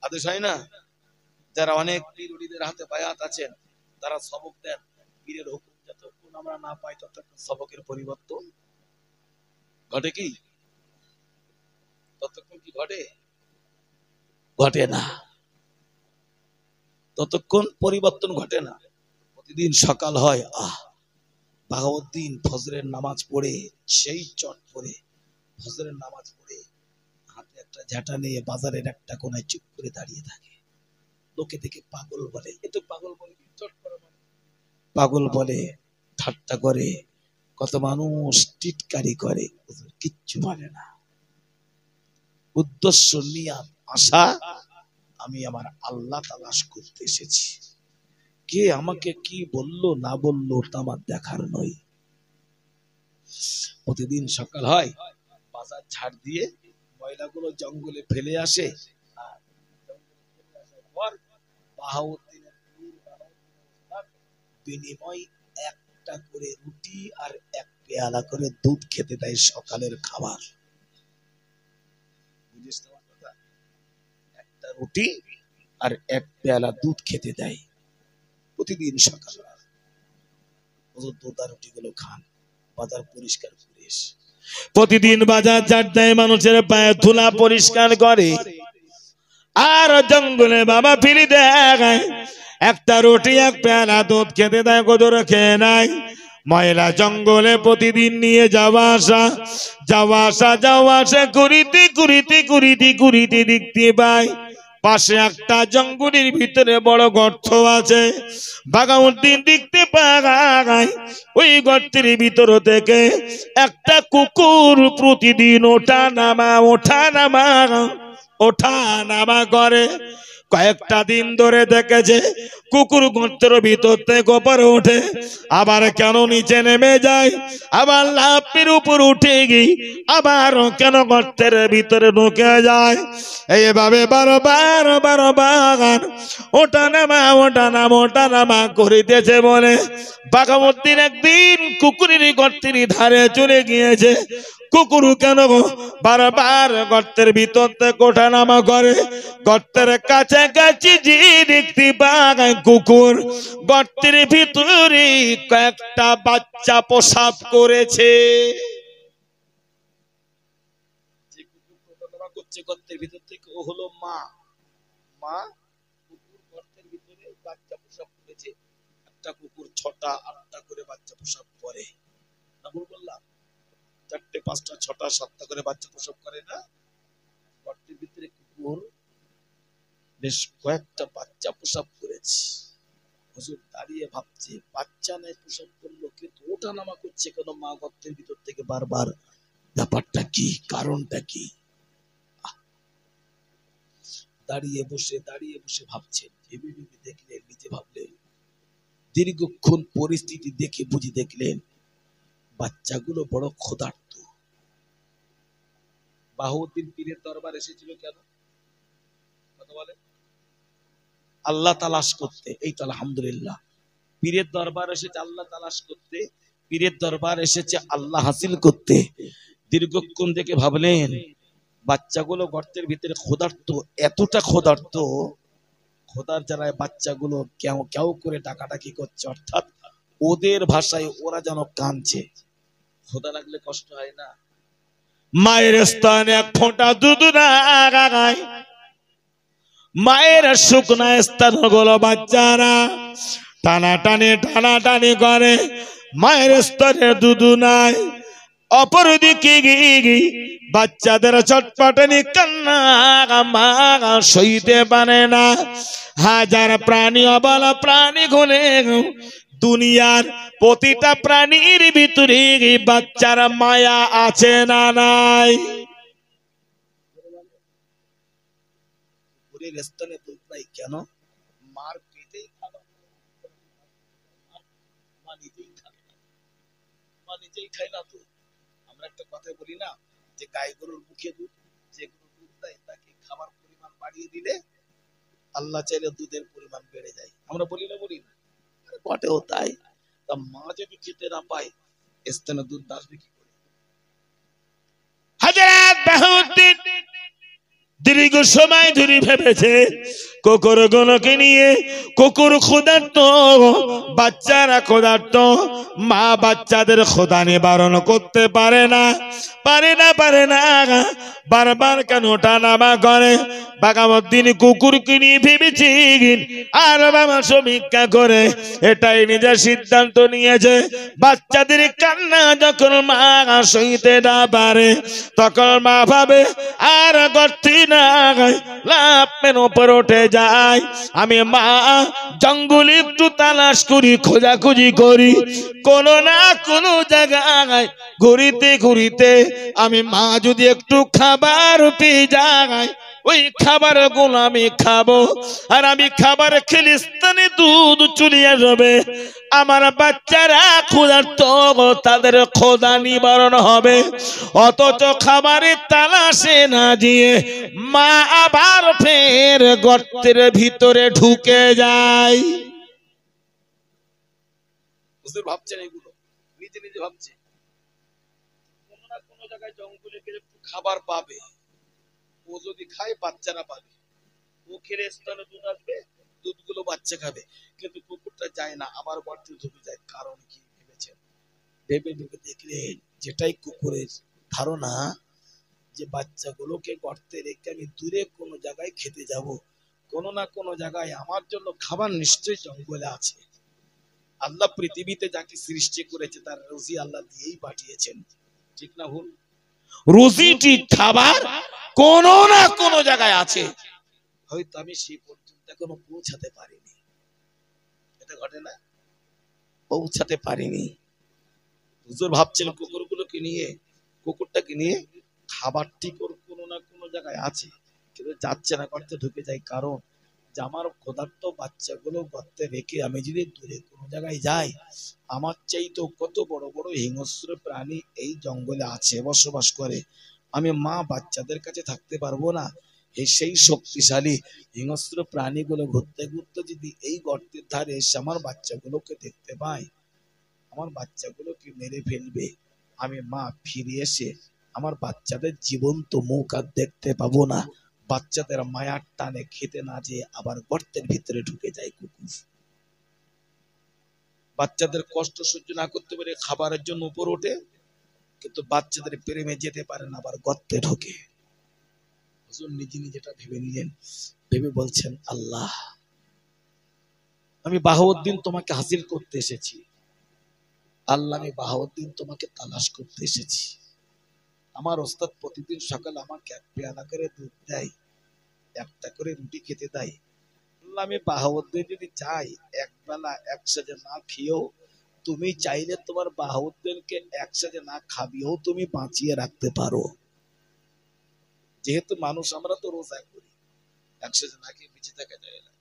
আদেশ হয় না? যারা অনেক পীর ওলিদের হাতে বায়াত আছেন তারা সবক দেন, পীরের হুকুম যতক্ষণ আমরা না পাই ততক্ষণ সবকের পরিবর্তন ঘটে কি? ততক্ষণ কি ঘটে? ঘটে না। ততক্ষণ পরিবর্তন ঘটে না। প্রতিদিন সকাল হয়, বাহাউদ্দিন ফজরের নামাজ পড়ে, সেই চট পড়ে ফজরের নামাজ পড়ে হাতে একটা ঝাঁটা নিয়ে বাজারের একটা কোনায় চুপ করে দাঁড়িয়ে থাকে। লোকে দেখে পাগল বলে, এ তো পাগল বলে, চট করে পাগল বলে, ঠাট্টা করে, কত মানুষ টিটকারি করে, কিচ্ছু বলে না। উদ্দেশ্য নিয়াত আশা, আমি আমার আল্লাহ তালাশ করতে এসেছি। কে আমাকে কি বললো না বললো তা আমার দেখার নয়। প্রতিদিন সকাল হয়, বাজার ঝাড় দিয়ে ময়লাগুলো জঙ্গলে ফেলে আসে। বাহাউদ্দিনের বিনিময় একটা করে রুটি আর এক পেয়ালা করে দুধ খেতে দেয়, সকালের খাবার। বুঝিস তোমার কথা? একটা রুটি আর এক পেয়ালা দুধ খেতে দেয় প্রতিদিন সকালবেলা। দুধ আর রুটি গুলো খান, বাজার পরিষ্কার করে এসে প্রতিদিন বাজার ঝাড় দেয়, মানুষের পায়ে ধুলা পরিষ্কার করে, আর জঙ্গলে বাবা ফিরি দেয়, একটা রুটি এক পেয়ালা দুধ খেতে দেয়, গোদর খেয়ে নাই। ময়লা জঙ্গলে প্রতিদিন নিয়ে যাওয়া আসা করিতে দেখতে পায় পাশে একটা জঙ্গলের ভিতরে বড় গর্ত আছে। বাগাউদ্দিন দেখতে পায় ওই গর্তের ভিতর থেকে একটা কুকুর প্রতিদিন ওঠা নামা করে। কয়েকটা দিন ধরে দেখেছে কুকুর গর্তের ভিতর থেকে উপরে ওঠে, আবার কেন নিচে নেমে যায়, আবার লাফের উপর উঠে গিয়ে আবার কেন গর্তের ভিতরে ঢুকে যায়। এইভাবে বারবার ওঠা নামা করিতেছে বলে বাঘাউদ্দিন একদিন কুকুরের গর্তের ধারে চলে গিয়েছে। কুকুর কেন বারবার গর্তের ভিতর থেকে ওঠা নামা করে? গর্তের কাছাকাছি যে দেখতে পায় কুকুর গর্তের ভিতরে কয়েকটা বাচ্চা প্রসাব করেছে। গর্তের ভিতর থেকে ও হলো মা। কুকুর গর্তের ভিতরে বাচ্চা প্রসাব করেছে। একটা কুকুর 6টা 8টা করে বাচ্চা প্রসাব করে না? ভুল বললাম? 4টে 5টা 6টা 7টা করে বাচ্চা প্রসব করে না? গর্তের ভিতরে কুকুর বেশ কয়েকটা বাচ্চা প্রসব করেছে। হুজুর দাঁড়িয়ে ভাবছে, বাচ্চা নাই প্রসব করলো, কিন্তু ওঠা নামা করছে কেন মা গর্তের ভিতর থেকে বারবার? ব্যাপারটা কি, কারণটা কি? দাঁড়িয়ে বসে ভাবছেন, ভেবে দেখলেন, নিজে ভাবলেন, দীর্ঘক্ষণ পরিস্থিতি দেখে বুঝে দেখলেন বাচ্চাগুলো বড় ক্ষুধার্ত। বাহাউদ্দিন পীরের দরবার এসেছিল কেন? কথা বলে, আল্লাহ তালাশ করতে। এই তো আলহামদুলিল্লাহ, পীরের দরবার এসেছে আল্লাহ তালাশ করতে, পীরের দরবার এসেছে আল্লাহ হাসিল করতে। দীর্ঘক্ষণ দেখে ভাবলেন বাচ্চাগুলো গর্তের ভিতরে ক্ষুধার্ত, এতটা ক্ষুধার্ত, খোদার জ্বালায় বাচ্চাগুলো কেউ কেউ করে ডাকাডাকি করছে, অর্থাৎ ওদের ভাষায় ওরা যেন কাঁদছে। খোদা লাগলে কষ্ট হয় না? মায়ের স্থানে এক ফোঁটা দুধ নাই, মায়ের শুকনা স্থান গুলো বাচ্চারা টানাটানি করে, মায়ের স্তরে দুধ নাই। অপরদিকে বাচ্চাদের চটপটানি কান্না মা সইতে পারে না। হাজার প্রাণী অবলা প্রাণী গুনে দুনিয়ার প্রতিটা প্রাণীর ভিতরে বাচ্চার মায়া আছে না নাই? স্তনে দুধ নাই কেন? মার পেটেই খাবার, মা নিজেই খায় না তো। আমরা একটা কথা বলি না, যে গাই গরুর মুখে দুধ, যে গরু দুধ দেয় তাকে খাবার পরিমাণ বাড়িয়ে দিলে আল্লাহ চাইলে দুধের পরিমাণ বেড়ে যায়। আমরা বলি না? বটেও তাই। তা মা যদি খেতে না পায়, স্তনে দুধ আসবে কি করে? হযরত বাহাউদ্দিন দীর্ঘ সময় ধরে ভেবেছে কুকুরগুলোকে নিয়ে, কুকুর ক্ষুধার্ত, বাচ্চারা ক্ষুধার্ত, মা বাচ্চাদের ক্ষুধা নিবারণ করতে পারে না, পারে না, বারবার কেন ওঠানামা করে। বাঘামুদ্দিন কুকুরকে নিয়ে ভেবেছি আর বাবা সমীক্ষা করে এটাই নিজের সিদ্ধান্ত নিয়েছে, বাচ্চাদের কান্না যখন মা সইতে না পারে তখন মা ভাবে আর করতে না, লাফের উপর উঠে যায়। আমি মা জঙ্গলে একটু তালাশ করি, খোঁজাখুঁজি করি, কোনো না কোনো জায়গায় ঘুরিতে ঘুরিতে আমি মা যদি একটু খাবার পেয়ে যাই, ওই খাবার গুলো আমি খাবো, আর আমি খাবার খেলে স্থানে দুধ চুলিয়ে যাবে, আমার বাচ্চারা ক্ষুধার্ত, তাদের ক্ষুধা নিবারণ হবে। অথচ খাবারের তালাশে না দিয়ে মা আবার ফের গর্তের ভিতরে ঢুকে যায়। ভাবছেন এগুলো, নিজে নিজে ভাবছে কোন না কোন জায়গায় জঙ্গলে গেলে একটু খাবার পাবে, ও যদি খায় বাচ্চারা পাবে, ও খেলে স্তনে দুধ আসবে, দুধগুলো বাচ্চা খাবে। কিন্তু কুকুরটা যায় না, আবার গর্তে ঢুকে যায়। কারণ কি ভেবেছেন? ভেবে ভেবে দেখলেন যেটাই কুকুরের ধারণা যে বাচ্চাগুলোকে গর্তে রেখে আমি দূরে কোনো জায়গায় খেতে যাব, কোনো না কোনো জায়গায় আমার জন্য খাবার নিশ্চয়ই জঙ্গলে আছে। আল্লাহ পৃথিবীতে যাকে সৃষ্টি করেছে তার রুজি আল্লাহ দিয়েই পাঠিয়েছেন, ঠিক না ভুল? রুজিটি খাবার কোনো না কোনো জায়গায় আছে, হয়তো আমি সেই পর্যন্ত এখনো পৌঁছাতে পারিনি। এটা ঘটে না? পৌঁছাতে পারিনি। হুজুর ভাবছেন কুকুরগুলোকে নিয়ে, কুকুরটাকে নিয়ে খাবারটি কোনো না কোনো জায়গায় আছে, কিন্তু যাচ্ছে না, গর্তে ঢুকে যায়। কারণ যে আমার ক্ষুধার্ত বাচ্চাগুলো গর্তে রেখে আমি যদি দূরে কোনো জায়গায় যাই, আমার চাইতে কত বড় বড় হিংস্র প্রাণী এই জঙ্গলে আছে, বসবাস করে, আমি মা বাচ্চাদের কাছে থাকতে পারবো না। সেই শক্তিশালী হিংস্র প্রাণীগুলো ঘুরতে ঘুরতে যদি এই গর্তের ধারে এসে আমার বাচ্চাগুলোকে দেখতে পায়, আমার বাচ্চাগুলোকে মেরে ফেলবে। আমি মা ফিরে এসে আমার বাচ্চাদের জীবন্ত মুখ আর দেখতে পাবো না। বাচ্চাদের মায়ার টানে খেতে না যেয়ে আবার গর্তের ভিতরে ঢুকে যায় কুকুর। বাচ্চাদের কষ্ট সহ্য না করতে পারে খাবারের জন্য উপর ওঠে, কিন্তু বাচ্চাদের প্রেমে যেতে পারে না, আবার গর্তে ঢোকে। হুজুর নিজে নিজেটা ভেবে নিলেন, ভেবে বলছেন, আল্লাহ আমি বাহাউদ্দিন তোমাকে হাসিল করতে এসেছি, আল্লাহ আমি বাহাউদ্দিন তোমাকে তালাশ করতে এসেছি। আমার ওস্তাদ প্রতিদিন সকালে আমাকে এক পেয়ালা করে দুধ দেয়, একটা করে রুটি খেতে দেয়। আল্লাহ আমি বাহাউদ্দিন যদি চাই এক বেলা একসাথে না খেয়েও, তুমি চাইলে তোমার বাহাউদ্দিনকে একসাথে না খাবিয়েও তুমি বাঁচিয়ে রাখতে পারো। যেহেতু মানুষ আমরা তো রোজা করি, একসাথে না খেয়ে বেঁচে থাকা যায় না।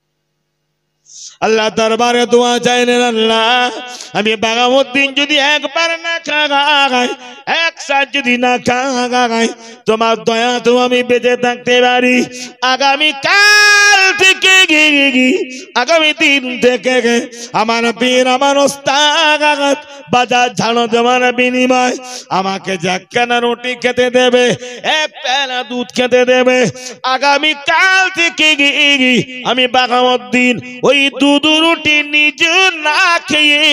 আল্লাহ দরবারে দোয়া চাইলেন, আল্লাহ আমি বাঘামুদ্দিন যদি একবার না খাই, একসাথ যদি না খাই, তোমার দয়া তো আমি বেঁচে থাকতে পারি। আগামী কাল থেকে আগামী দিন থেকে আমার পীর আমার ওস্তাদ বাজার ঝাড়ো দেওয়ার বিনিময় আমাকে একখানা রুটি খেতে দেবে, এক পেয়ালা দুধ খেতে দেবে। আগামী কাল থেকে আমি বাঘামুদ্দিন ওই দুধ রুটি নিজে না খেয়ে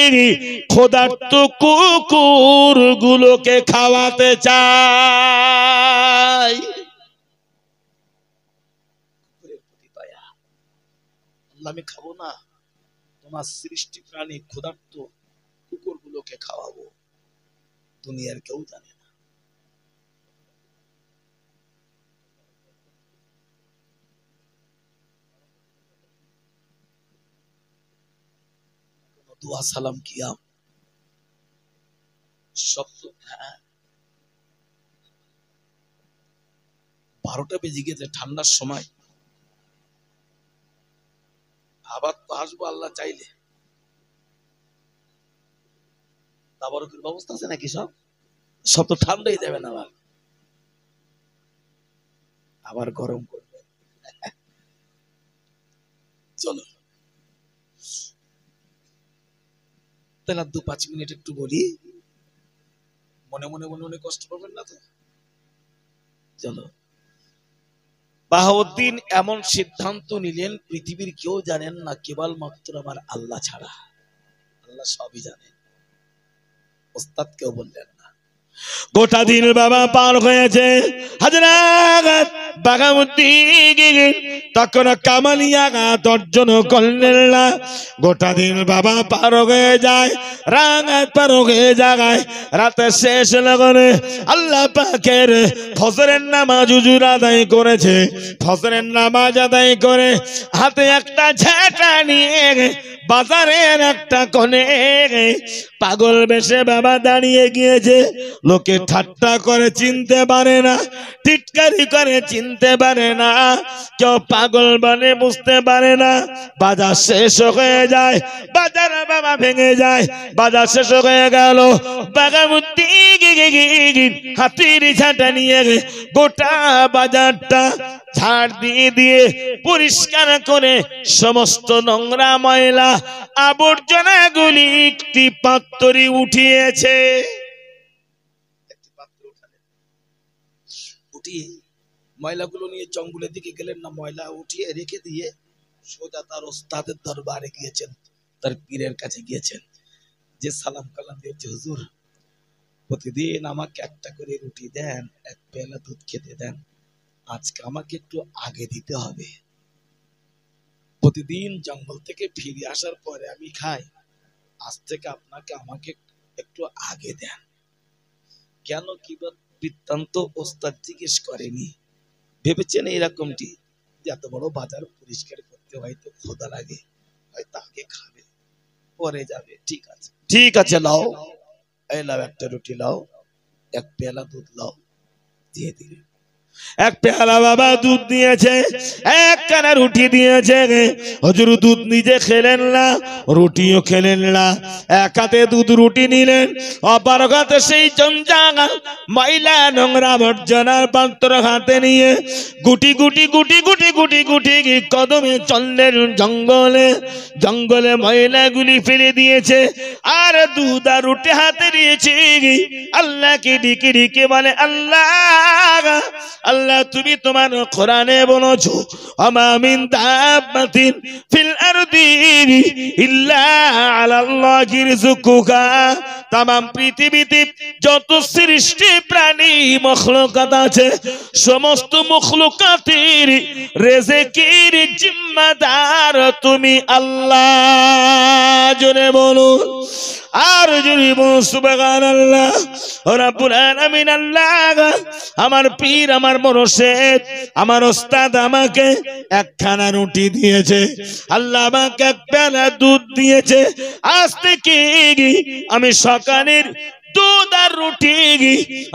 ক্ষুধার্ত কুকুর গুলোকে খাওয়াতে চাই। আমি খাবো না, তোমার সৃষ্টি প্রাণী ক্ষুধার্ত কুকুর গুলোকে খাওয়াবো, দুনিয়ার কেউ জানে না। দুয়া সালাম কিয়াম সব তো 12টা বেজে গেছে, ঠান্ডার সময়। আবার তো আসবো আল্লাহ চাইলে। তাবারকের ব্যবস্থা আছে নাকি? সব সব তো ঠান্ডাই যাবে না, আবার গরম করবে। চলো তাহলে 2-5 মিনিট একটু বলি, মনে মনে মনে মনে কষ্ট পাবেন না তো। চলো, বাহাউদ্দিন এমন সিদ্ধান্ত নিলেন, পৃথিবীর কেউ জানেন না, কেবলমাত্র আমার আল্লাহ ছাড়া। আল্লাহ সবই জানেন, ওস্তাদ কেউ বললেন না। গোটা দিন বাবা পার হয়েছে, হযরত বাহাউদ্দিন তখন কামালিয়াত অর্জন করলেন না। গোটা দিন বাবা পার হয়ে যায়, রাত পার হয়ে যায়, রাতে শেষ লগনে আল্লাহ পাকের ফজরের নামাজ হুজুর আদায় করেছে। ফজরের নামাজ আদায় করে হাতে একটা ঝাঁটা নিয়ে বাজারের একটা কোণে পাগল বেশে বাবা দাঁড়িয়ে গিয়েছে। লোকে ঠাট্টা করে চিনতে পারে না, টিটকারি করে চিনতে পারে না, কেউ পাগল বনে বুঝতে পারে না। বাজার শেষ হয়ে যায়, বাজার বাবা ভেঙে যায়, বাজার শেষ হয়ে গেল। বাগামুদ্দিন হাতির ঝাঁটা নিয়ে গোটা বাজারটা ঝাড় দিয়ে দিয়ে পরিষ্কার করে সমস্ত নোংরা ময়লা আবর্জনাগুলি একটি পাত্রে উঠিয়েছে। উঠিয়ে ময়লাগুলো নিয়ে জঙ্গলের দিকে গেলেন না, ময়লা উঠিয়ে রেখে দিয়ে সোজা তার ওস্তাদের দরবারে গিয়েছেন, তার পীরের কাছে গিয়েছেন, যে সালাম কালাম দিয়েছে, হুজুর প্রতিদিন আমাকে একটা করে রুটি দেন, এক পেয়ালা দুধ খেতে দেন, আজকে আমাকে একটু আগে দিতে হবে। প্রতিদিন জঙ্গল থেকে ফিরে আসার পরে আমি খাই, আজ থেকে আমাকে একটু আগে দেন। কেন, কি বৃত্তান্ত ওস্তাদ জিজ্ঞেস করেনি। ভেবেছেন এইরকমটি, যে এত বড় বাজার পরিষ্কার করতে হয়তো খোদা লাগে, হয়তো আগে খাবে পরে যাবে। ঠিক আছে, ঠিক আছে, লাও, এই লাও একটা রুটি লাও, এক পেয়ালা দুধ লাও, দিয়ে দিলে। এক পেয়ালা বাবা দুধ দিয়েছে, এক কানা রুটি দিয়েছে। হুজুর দুধ নিজে খেলেন না, রুটিও খেলেন না। এক হাতে দুধ রুটি নিলেন, অপর হাতে সেই জঞ্জাল ময়লা নোংরা আবর্জনার পাত্র হাতে নিয়ে গুটি গুটি গুটি গুটি গুটি গুটি কদমে চললেন জঙ্গলে। জঙ্গলে ময়লাগুলি ফেলে দিয়েছে, আর দুধ আর রুটি হাতে নিয়েছে। আল্লাহকে ডেকে ডেকে বলে, আল্লাহ আল্লাহ, তুমি তোমার কোরআনে বলেছো, আমা মিন দাব্বাতিন ফিল আরদি ইল্লা আলাল্লাহি রিজকুহা। তামাম পৃথিবীতে যত সৃষ্টি প্রাণী মখলুকাত আছে, সমস্ত মখলুকাতের রিজকের জিম্মাদার তুমি আল্লাহ। জোরে বলুন, আর যদি বলুন সুবহানাল্লাহ। রব্বুল আলামিন আল্লাহ, আমার পীর, আমার মুর্শিদ, আমার ওস্তাদ আমাকে একখানা রুটি দিয়েছে, আল্লাহ আমাকে এক পেয়ালা দুধ দিয়েছে। আজ থেকে আমি সকালের দুধ আর রুটি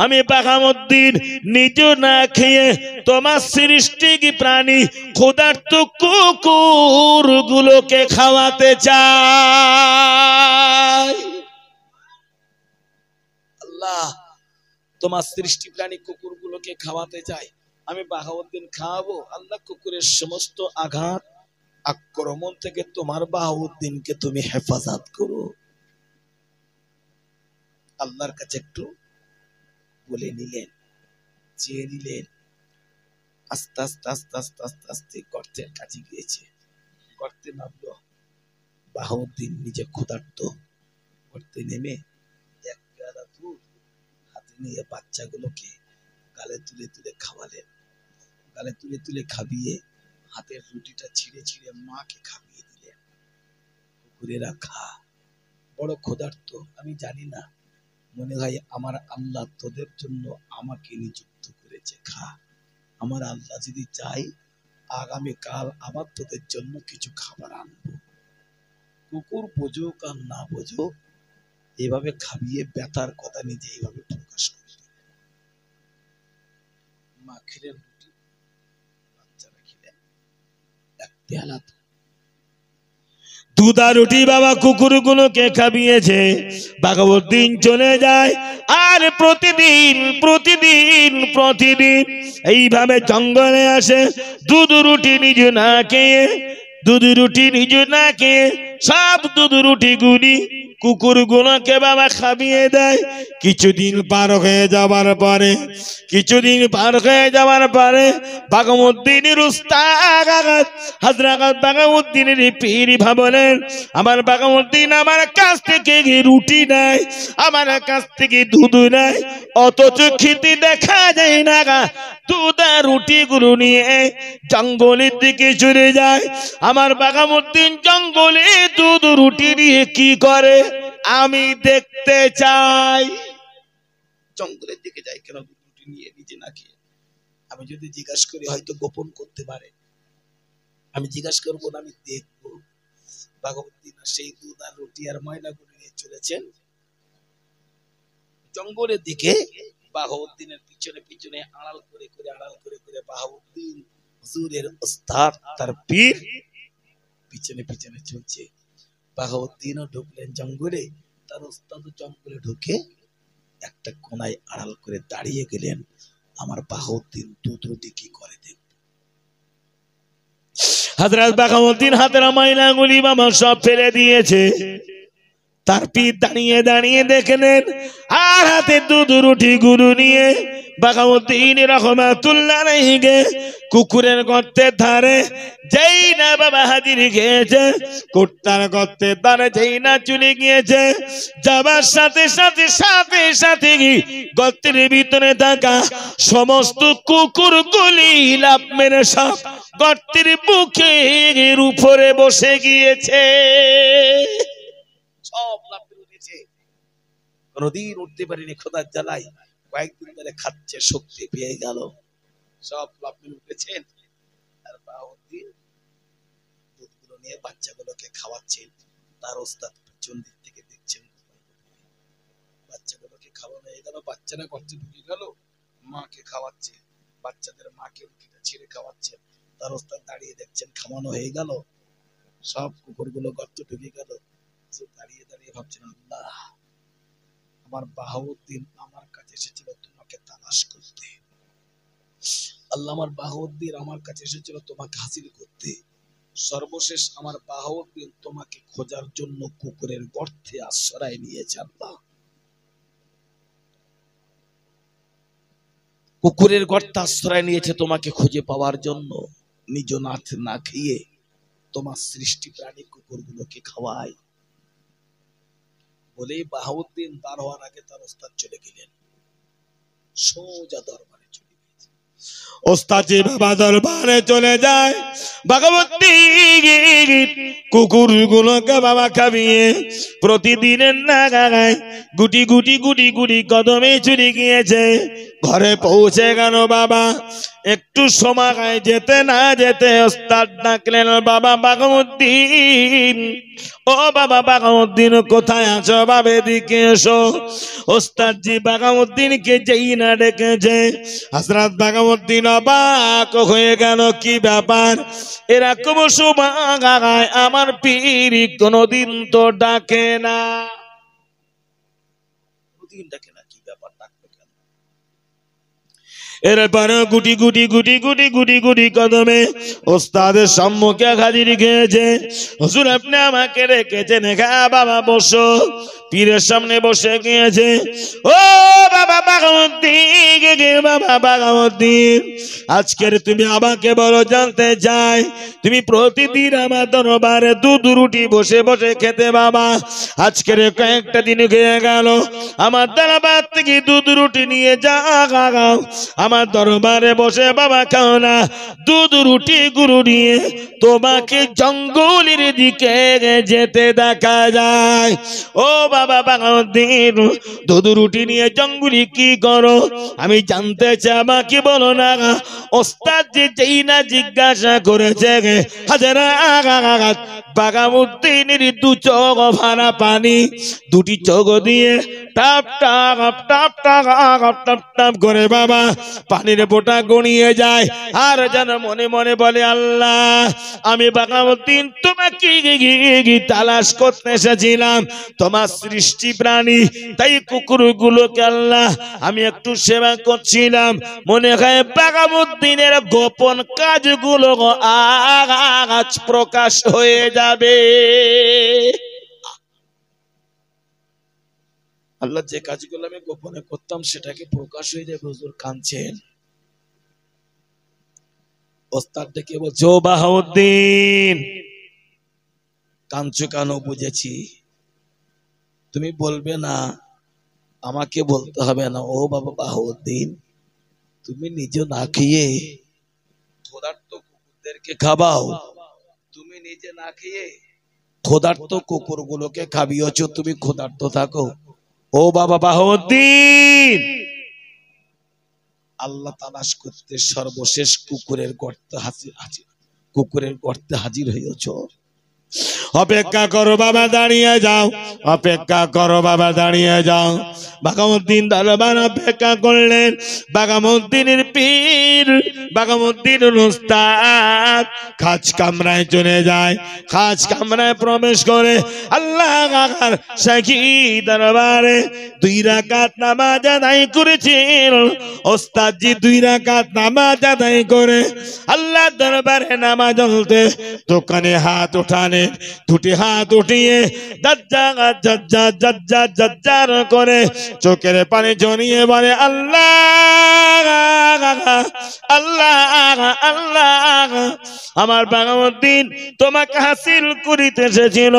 আমি বাহাউদ্দিন নিজ না খেয়ে তোমার সৃষ্টি প্রাণী ক্ষুধার্ত কুকুর গুলোকে খাওয়াতে চাই। আল্লাহ, তোমার সৃষ্টি প্রাণী কুকুর গুলোকে খাওয়াতে চাই, আমি বাহাউদ্দিন খাওয়াবো। আল্লাহ, কুকুরের সমস্ত আঘাত আক্রমণ থেকে তোমার বাহাউদ্দিনকে তুমি হেফাজত করো। আল্লাহর কাছে একটু বলে নিলেন, চেয়ে নিলেন। আস্তে আস্তে আস্তে আস্তে আস্তে আস্তে গর্তের কাছে গিয়েছে। গর্তে নামলো বাহাউদ্দিন, নিজে ক্ষুধার্ত। গর্তে নেমে এক পেয়ালা দুধ হাতে নিয়ে বাচ্চাগুলোকে গালে তুলে তুলে খাওয়ালেন। গালে তুলে তুলে খাবিয়ে হাতের রুটিটা ছিঁড়ে ছিঁড়ে মাকে খাবিয়ে দিলেন। কুকুরেরা খা, বড় ক্ষুধার্ত, আমি জানি না, মনে হয় আমার আল্লাহ তোদের জন্য আমাকে নিযুক্ত করেছে, খা। আমার আল্লাহ যদি চাই, আগামীকাল আবার তোদের জন্য কিছু খাবার আনবো। কুকুর বোঝুক আর না বোঝুক, এভাবে খাবিয়ে ব্যথার কথা নিজে এইভাবে প্রকাশ করল। মা খেলেন রুটি, বাচ্চারা খেলেন এক পেয়ালা দুধ আর রুটি বাবা কুকুরগুলোকে খাবিয়েছে। বাহাউদ্দিন চলে যায়, আর প্রতিদিন প্রতিদিন প্রতিদিন এইভাবে জঙ্গলে আসে। দুধ রুটি নিজ না খেয়ে, দুধ রুটি নিজ না খেয়ে সব দুধ রুটি গুলি কুকুরগুলোকে বাবা খাবিয়ে দেয়। কিছুদিন পার হয়ে যাওয়ার পরে বাগামুদ্দিনের উস্তাদ হযরত বাগামুদ্দিনের পীর ভাবলেন, আমার বাগামুদ্দিন আমার কাছ থেকে রুটি নেয়, আমার কাছ থেকে দুধ নেয়, অথচ খেতে দেখা যায় না। দুধ আর রুটিগুলো নিয়ে জঙ্গলের দিকে চলে যায়। আমার বাগামুদ্দিন জঙ্গলে দুধ রুটি নিয়ে কি করে আমি দেখতে চাই। জঙ্গলের দিকে যাই কেন? দুধ রুটি নিয়ে নিজে না খেয়ে? আমি যদি জিজ্ঞাসা করি হয়তো গোপন করতে পারে। আমি জিজ্ঞাসা করবো না, আমি দেখবো। বাগামুদ্দিন সেই দুধ আর রুটি আর ময়লাগুলো নিয়ে চলেছেন জঙ্গলের দিকে। বাহাউদ্দিনের পিছনে পিছনে আড়াল করে বাহাউদ্দিন হুজুরের উস্তাদ তার পীর পিছনে পিছনে চলছে। বাহাউদ্দিনও ঢুকলেন জঙ্গলে, তার উস্তাদ জঙ্গলে ঢুকে একটা কোনায় আড়াল করে দাঁড়িয়ে গেলেন। আমার বাহাউদ্দিন দুধ রুটি কি করে দেব। হযরত বাহাউদ্দিন হাতের ময়লাগুলি বাবা সব ফেলে দিয়েছে। তার পীর দাঁড়িয়ে দাঁড়িয়ে দেখলেন, আর হাতে দুধ রুটি গুরু নিয়ে বাগামুদ্দিন রহমাতুল্লাহ আলাইহি কুকুরের গর্তের ধারে যেই না বাবা হাজির খেয়েছে, কুত্তার গর্তের ধারে যেই না চলে গিয়েছে, যাবার সাথে সাথে গর্তের ভিতরে থাকা সমস্ত কুকুরগুলি লাফ মেরে সব গর্তের বুকের উপরে বসে গিয়েছে। সব লাফে উঠেছে, কোনদিন উঠতে পারিনি খোদার জ্বালায়, কয়েকদিন ধরে খাচ্ছে, শক্তি পেয়ে গেল, সব লাফে উঠেছেন। আর বাহাউদ্দিন দুধগুলো নিয়ে বাচ্চাগুলোকে খাওয়াচ্ছেন। তার ওস্তাদ পিছন দিক থেকে দেখছেন, বাচ্চাগুলোকে খাওয়ানো হয়ে গেল, বাচ্চারা গর্তে ঢুকে গেল, মাকে খাওয়াচ্ছে, বাচ্চাদের মাকে রুটিটা ছিঁড়ে খাওয়াচ্ছেন। তার ওস্তাদ দাঁড়িয়ে দেখছেন, খাওয়ানো হয়ে গেল, সব কুকুরগুলো গর্তে ঢুকে গেল। দাঁড়িয়ে দাঁড়িয়ে ভাবছেন, আল্লাহ, আমার বাহাউদ্দিন আমার কাছে এসেছিল তোমাকে তালাশ করতে, আল্লাহ আমার বাহাউদ্দিন আমার কাছে এসেছিল তোমাকে হাসিল করতে, সর্বশেষ আমার বাহাউদ্দিন তোমাকে খোঁজার জন্য কুকুরের গর্তে আশ্রয় নিয়েছে। আল্লাহ, কুকুরের গর্তে আশ্রয় নিয়েছে তোমাকে খুঁজে পাওয়ার জন্য, নিজ না খেয়ে তোমার সৃষ্টি প্রাণী কুকুরগুলোকে খাওয়ায়। বলেই বাহাউদ্দিন বার হওয়ার আগে তার ওস্তাদ চলে গেলেন, সোজা দরবারে চলে গেছে। ওস্তাদ যে বাবা দরবারে চলে যায়, বাগামুদ্দিন কুকুরগুলোকে বাবা খাবিয়ে প্রতিদিনের নাগায় গুটি গুটি গুটি গুটি কদমে চলে গিয়েছে। ঘরে পৌঁছে গেল বাবা, একটু সময় যেতে না যেতে ওস্তাদ ডাকলেন, বাবা বাগামুদ্দিন, ও বাবা বাগামুদ্দিন কোথায় আছো বাবা, এদিকে এসো। ওস্তাদ জি বাগামুদ্দিনকে যেই না ডেকেছে, হযরত বাগামুদ্দিন অবাক হয়ে গেল, কি ব্যাপার, এরকম সময় আমার পীর কোনদিন তো ডাকে না, কোনদিন ডাকে না, কি ব্যাপার, ডাকবে কেন? এরপরে গুটি গুটি গুটি গুটি গুটি গুটি কদমে ওস্তাদের সম্মুখে হাজির খেয়েছে। হুজুর আপনি আমাকে রেখেছেন, হ্যাঁ বাবা বসো। পীরের সামনে বসে গিয়েছে। ও বাবা বাগামুদ্দিন, বাবা বাগামুদ্দিন, আজকের তুমি আমাকে বলো, জানতে চাই তুমি প্রতিদিন আমার দরবারে দুধ রুটি বসে বসে খেতে বাবা, আজকের কয়েকটা দিন খেয়ে গেল, আমার দরবার থেকে দুধ রুটি নিয়ে যাও, আমার দরবারে বসে বাবা খাও না, দুধ রুটি গুরু নিয়ে তোমাকে জঙ্গলের দিকে যেতে দেখা যায়। ও বাবা বাগামুদ্দিন, দুধ রুটি নিয়ে জঙ্গলি কি করো আমি জানতে চাই, আমাকে বলো না। ওস্তাদ যেই না জিজ্ঞাসা করেছে, হাজারা বাগামুদ্দিনের দু চোখ ভরা পানি, দুটি চোখ দিয়ে টাপ টাপ টাপ টাপ টাপ টাপ করে বাবা পানির ফোঁটা গড়িয়ে যায়, আর যেন মনে মনে বলে, আল্লাহ আমি বাগামুদ্দিন তোমাকে তালাশ করতে এসেছিলাম, তোমার সৃষ্টি প্রাণী, তাই কুকুরগুলোকে আল্লাহ আমি একটু সেবা করছিলাম, মনে হয় বাগামুদ্দিনের গোপন কাজগুলো আজ প্রকাশ হয়ে যাবে। আল্লাহ যে কাজগুলো আমি গোপনে করতাম সেটাকে প্রকাশ হয়ে যাবে, হুজুর কাঁদছেন। ওস্তাদ ডেকে বলছে, ও বাহাউদ্দিন কাঁদছো কেন? বুঝেছি, তুমি বলবে না, আমাকে বলতে হবে না। ও বাবা বাহাউদ্দিন, তুমি নিজে না খেয়ে ক্ষুধার্ত কুকুরদেরকে খাওয়াও, তুমি নিজে না খেয়ে ক্ষুধার্ত কুকুরগুলোকে খাবিয়েছো, তুমি ক্ষুধার্ত থাকো। ও বাবা বাহাউদ্দিন, আল্লাহ তালাশ করতে সর্বশেষ কুকুরের গর্তে হাজির হয়েছ। অপেক্ষা করো বাবা, দাঁড়িয়ে যাও, অপেক্ষা করো বাবা, দাঁড়িয়ে যাও। বাঘামুদ্দিন দরবার অপেক্ষা করলেন। বাঘামুদ্দিনের পীর, বাঘামুদ্দিনের উস্তাদ খাজ কামরায় চলে যায়। খাজ কামরায় প্রবেশ করে আল্লাহ কাকার শাখি দরবারে 2 রাকাত নামাজ আদায় করেছিল। ওস্তাদজি 2 রাকাত নামাজ আদায় করে আল্লাহ দরবারে নামাজ চলতে দোকানে হাত উঠানে, 2টি হাত উঠিয়ে জাজ্জার করে চোখের পানি জড়িয়ে বলে, আল্লাহ আল্লাহ আল্লাহ, আমার বাঘামুদ্দিন তোমাকে হাসিল করিতে এসেছিল।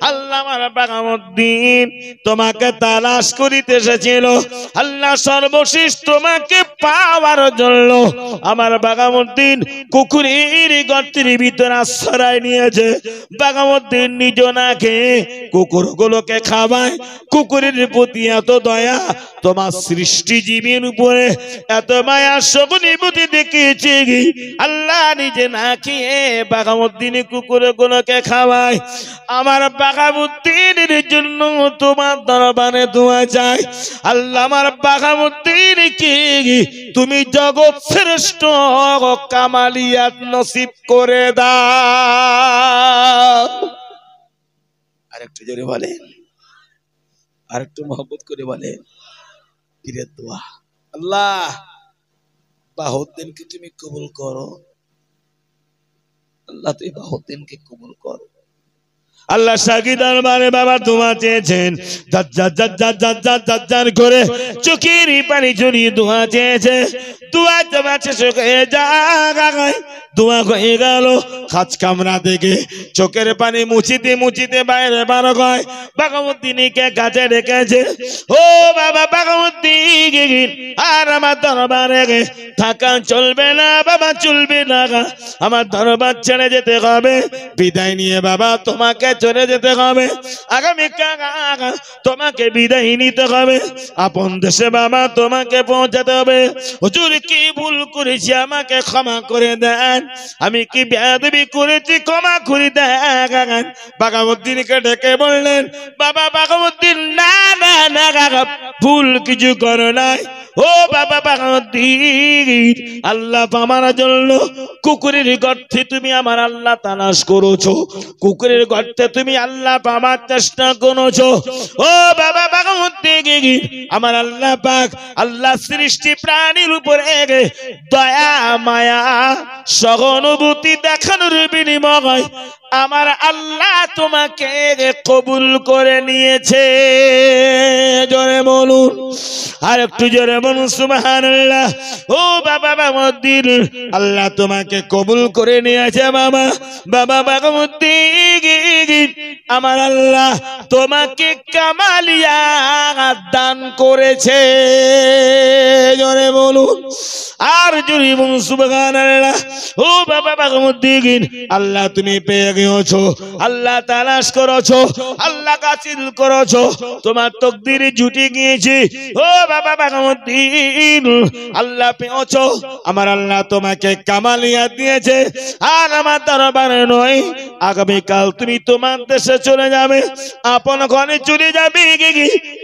আল্লাহ আমার বাঘামুদ্দিন তোমাকে তালাশ করিতে এসেছিল। আল্লাহ সর্বশেষ তোমাকে পাওয়ার জন্য আমার বাঘামুদ্দিন কুকুরের গর্তের ভিতরে আশ্রয় নিয়েছে। বাঘামুদ্দিন নিজ না খেয়ে কুকুরগুলোকে খাওয়ায়। কুকুরের প্রতি এত দয়া, তোমার সৃষ্টিজীবীর উপরে এত মায়া সহানুভূতি দেখিয়েছে। আল্লাহ নিজে না খেয়ে বাঘামুদ্দিন কুকুরগুলোকে খাওয়ায়। আমার বাঘামুদ্দিনের জন্য তোমার দরবারে দোয়া চাই। আল্লাহ আমার বাঘামুদ্দিনকে তুমি জগৎ শ্রেষ্ঠ কামালিয়াত নসিব করে দাও। আরেকটু জোরে বলেন, আরেকটু মহব্বত করে বলেন, পীরের দোয়া। আল্লাহ বাহাউদ্দিনকে তুমি কবুল করো, আল্লাহ তুই বাহাউদ্দিনকে কবুল করো। আল্লাহ শাকি দরবারে বাবা দোয়া চেয়েছেন। জাজ্জার করে চোখের পানি জড়িয়ে দোয়া চেয়েছে। দোয়া জমা শেষ হয়ে যায়, দোয়া হয়ে গেল। খাজ কামরা থেকে চোখের পানি মুছিতে মুছিতে বাইরে বার হয়। বাঘামুদ্দিনকে কাছে রেখেছে। ও বাবা বাঘামুদ্দিন, আর আমার দরবারে থাকা চলবে না বাবা, চলবে না। আমার দরবার ছেড়ে যেতে হবে। বিদায় নিয়ে বাবা তোমাকে চলে যেতে হবে। আগামীকাল তোমাকে বিদায় নিতে হবে। আপন দেশে বাবা তোমাকে পৌঁছাতে হবে। হুজুর কি ভুল করেছি আমাকে ক্ষমা করে দেন, আমি কি বেয়াদবি করেছি ক্ষমা করে দেন। বাঘামুদ্দিনকে ডেকে বললেন, বাবা বাঘামুদ্দিন, না না না ভুল কিছু করো নাই। ও বাবা বাঘামুদ্দিন, আল্লাহ আমার জন্য কুকুরের গর্তে তুমি আমার আল্লাহ তালাশ করেছো। কুকুরের গর্তে তুমি আল্লাহ পাবার চেষ্টা করেছো। ও বাবা বাঘামুদ্দিন, আমার আল্লাহ পাক আল্লাহ সৃষ্টি প্রাণীর উপরে দয়া মায়া সহানুভূতি দেখানোর বিনিময় আমার আল্লাহ তোমাকে কবুল করে নিয়েছে। জোরে বলুন, আর একটু জোরে বলুন সুবহানাল্লাহ। ও বাবা বাঘামুদ্দিন, আল্লাহ তোমাকে কবুল করে নিয়েছে বাবা। বাবা বাঘামুদ্দিন, আমার আল্লাহ তোমাকে কামালিয়া দান করেছে। জোরে বলুন, আর জোরে বলুন সুবহানাল্লাহ। ও বাবা বাঘামুদ্দিন, আল্লাহ তুমি পেয়ে গিয়েছো, আল্লাহ তালাশ করেছো, আল্লাহ কাছিল করেছো, তোমার তকদিরে জুটে গিয়েছে। ও বাবা বাঘামুদ্দিন, আল্লাহ পেয়েছো, আমার আল্লাহ তোমাকে কামালিয়া দিয়েছে। আর আমার দরবারে নয়, আগামীকাল তুমি তোমার দেশে চলে যাবে, আপন ঘরে চলে যাবে।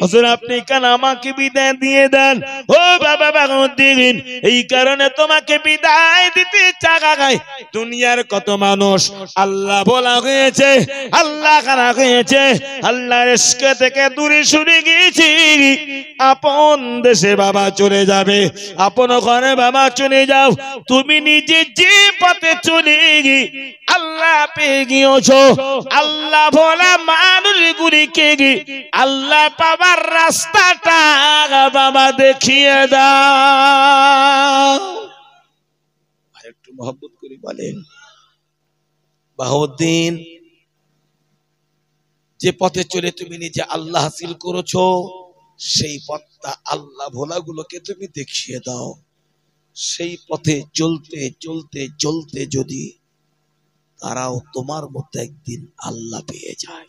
হুজুর আপনি কেন আমাকে বিদায় দিয়ে দেন। ও বাবা বাঘামুদ্দিন, এই এই কারণে তোমাকে বিদায় দিতে চাগায়। দুনিয়ার কত মানুষ আল্লাহ বলা হয়েছে, আল্লাহ খানা হয়েছে, আল্লাহর ইশক থেকে দূরে সরে গিয়েছি। আপন দেশে বাবা চলে যাবে, আপন ঘরে বাবা চলে যাও। তুমি নিজে যে পথে চলে গি আল্লাহ পেয়ে গিয়েছো, আল্লাহ ভোলা মানুষ গুলিকে গি আল্লাহ পাবার রাস্তাটা বাবা দেখিয়ে দাও। আর একটু মহব্বত করে বলেন বাহাউদ্দিন, যে পথে চলে তুমি নিজে আল্লাহ হাসিল করেছো, সেই পথটা আল্লাহ ভোলাগুলোকে তুমি দেখিয়ে দাও। সেই পথে চলতে চলতে চলতে যদি তারাও তোমার মতো একদিন আল্লাহ পেয়ে যায়,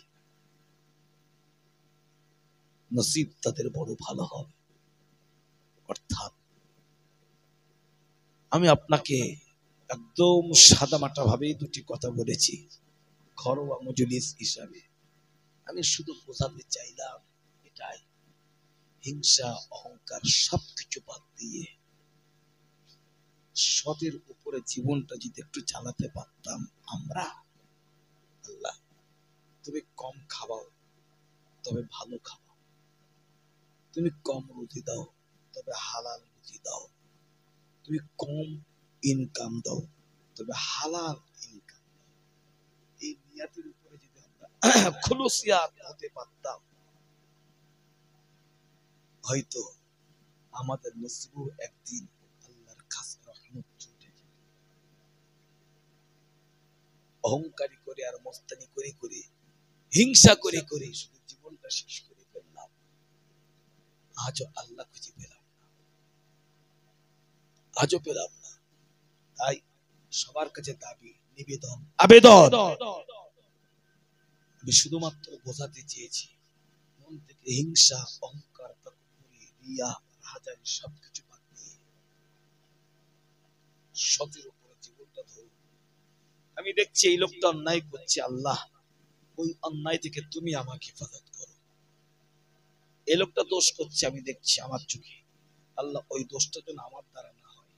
নসিব তাদের বড় ভালো হবে। অর্থাৎ আমি আপনাকে একদম সাদামাটা ভাবেই দুটি কথা বলেছি ঘরোয়া মজলিস হিসাবে। আমি শুধু বোঝাতে চাইলাম এটাই, হিংসা অহংকার সবকিছু বাদ দিয়ে সতের উপরে জীবনটা যদি একটু চালাতে পারতাম আমরা। আল্লাহ তুমি কম খাওয়াও তবে ভালো খাওয়াও, তুমি কম রুজি দাও তবে হালাল রুজি দাও, তুমি কম ইনকাম দাও তবে হালাল ইনকাম। এই নিয়াতের উপরে যদি আমরা খুলুসিয়াত হতে পারতাম, হয়তো আমাদের নসিবও একদিন আল্লাহর খাস রহমত জুটে যেত। অহংকারী করে আর মস্তানি করে করে হিংসা করে করে শুধু জীবনটা শেষ করে ফেললাম, আজও আল্লাহ খুঁজে পেলাম না, আজও পেলাম না। তাই সবার কাছে দাবি নিবেদন আবেদন, আমি শুধুমাত্র বোঝাতে চেয়েছি মন থেকে হিংসা অহংকার রিয়া হাজারি সবকিছু বাদ দিয়ে সতের উপরে জীবনটা ধরুন। আমি দেখছি এই লোকটা অন্যায় করছে, আল্লাহ ওই অন্যায় থেকে তুমি আমাকে হেফাজত করো। এই লোকটা দোষ করছে, আমি দেখছি আমার চোখে, আল্লাহ ওই দোষটা যেন আমার দ্বারা না হয়।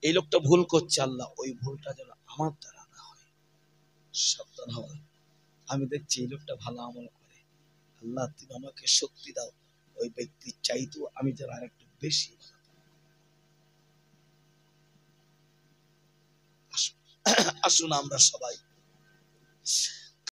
এই লোকটা ভুল করছে, আল্লাহ ওই ভুলটা যেন আমার দ্বারা না হয়। সাবধান হওয়া, আমি দেখছি এই লোকটা ভালো আমল করে, আল্লাহ তুমি আমাকে শক্তি দাও ওই ব্যক্তির চাইতেও আমি যেন আরেকটু বেশি ভালো। আসুন আমরা সবাই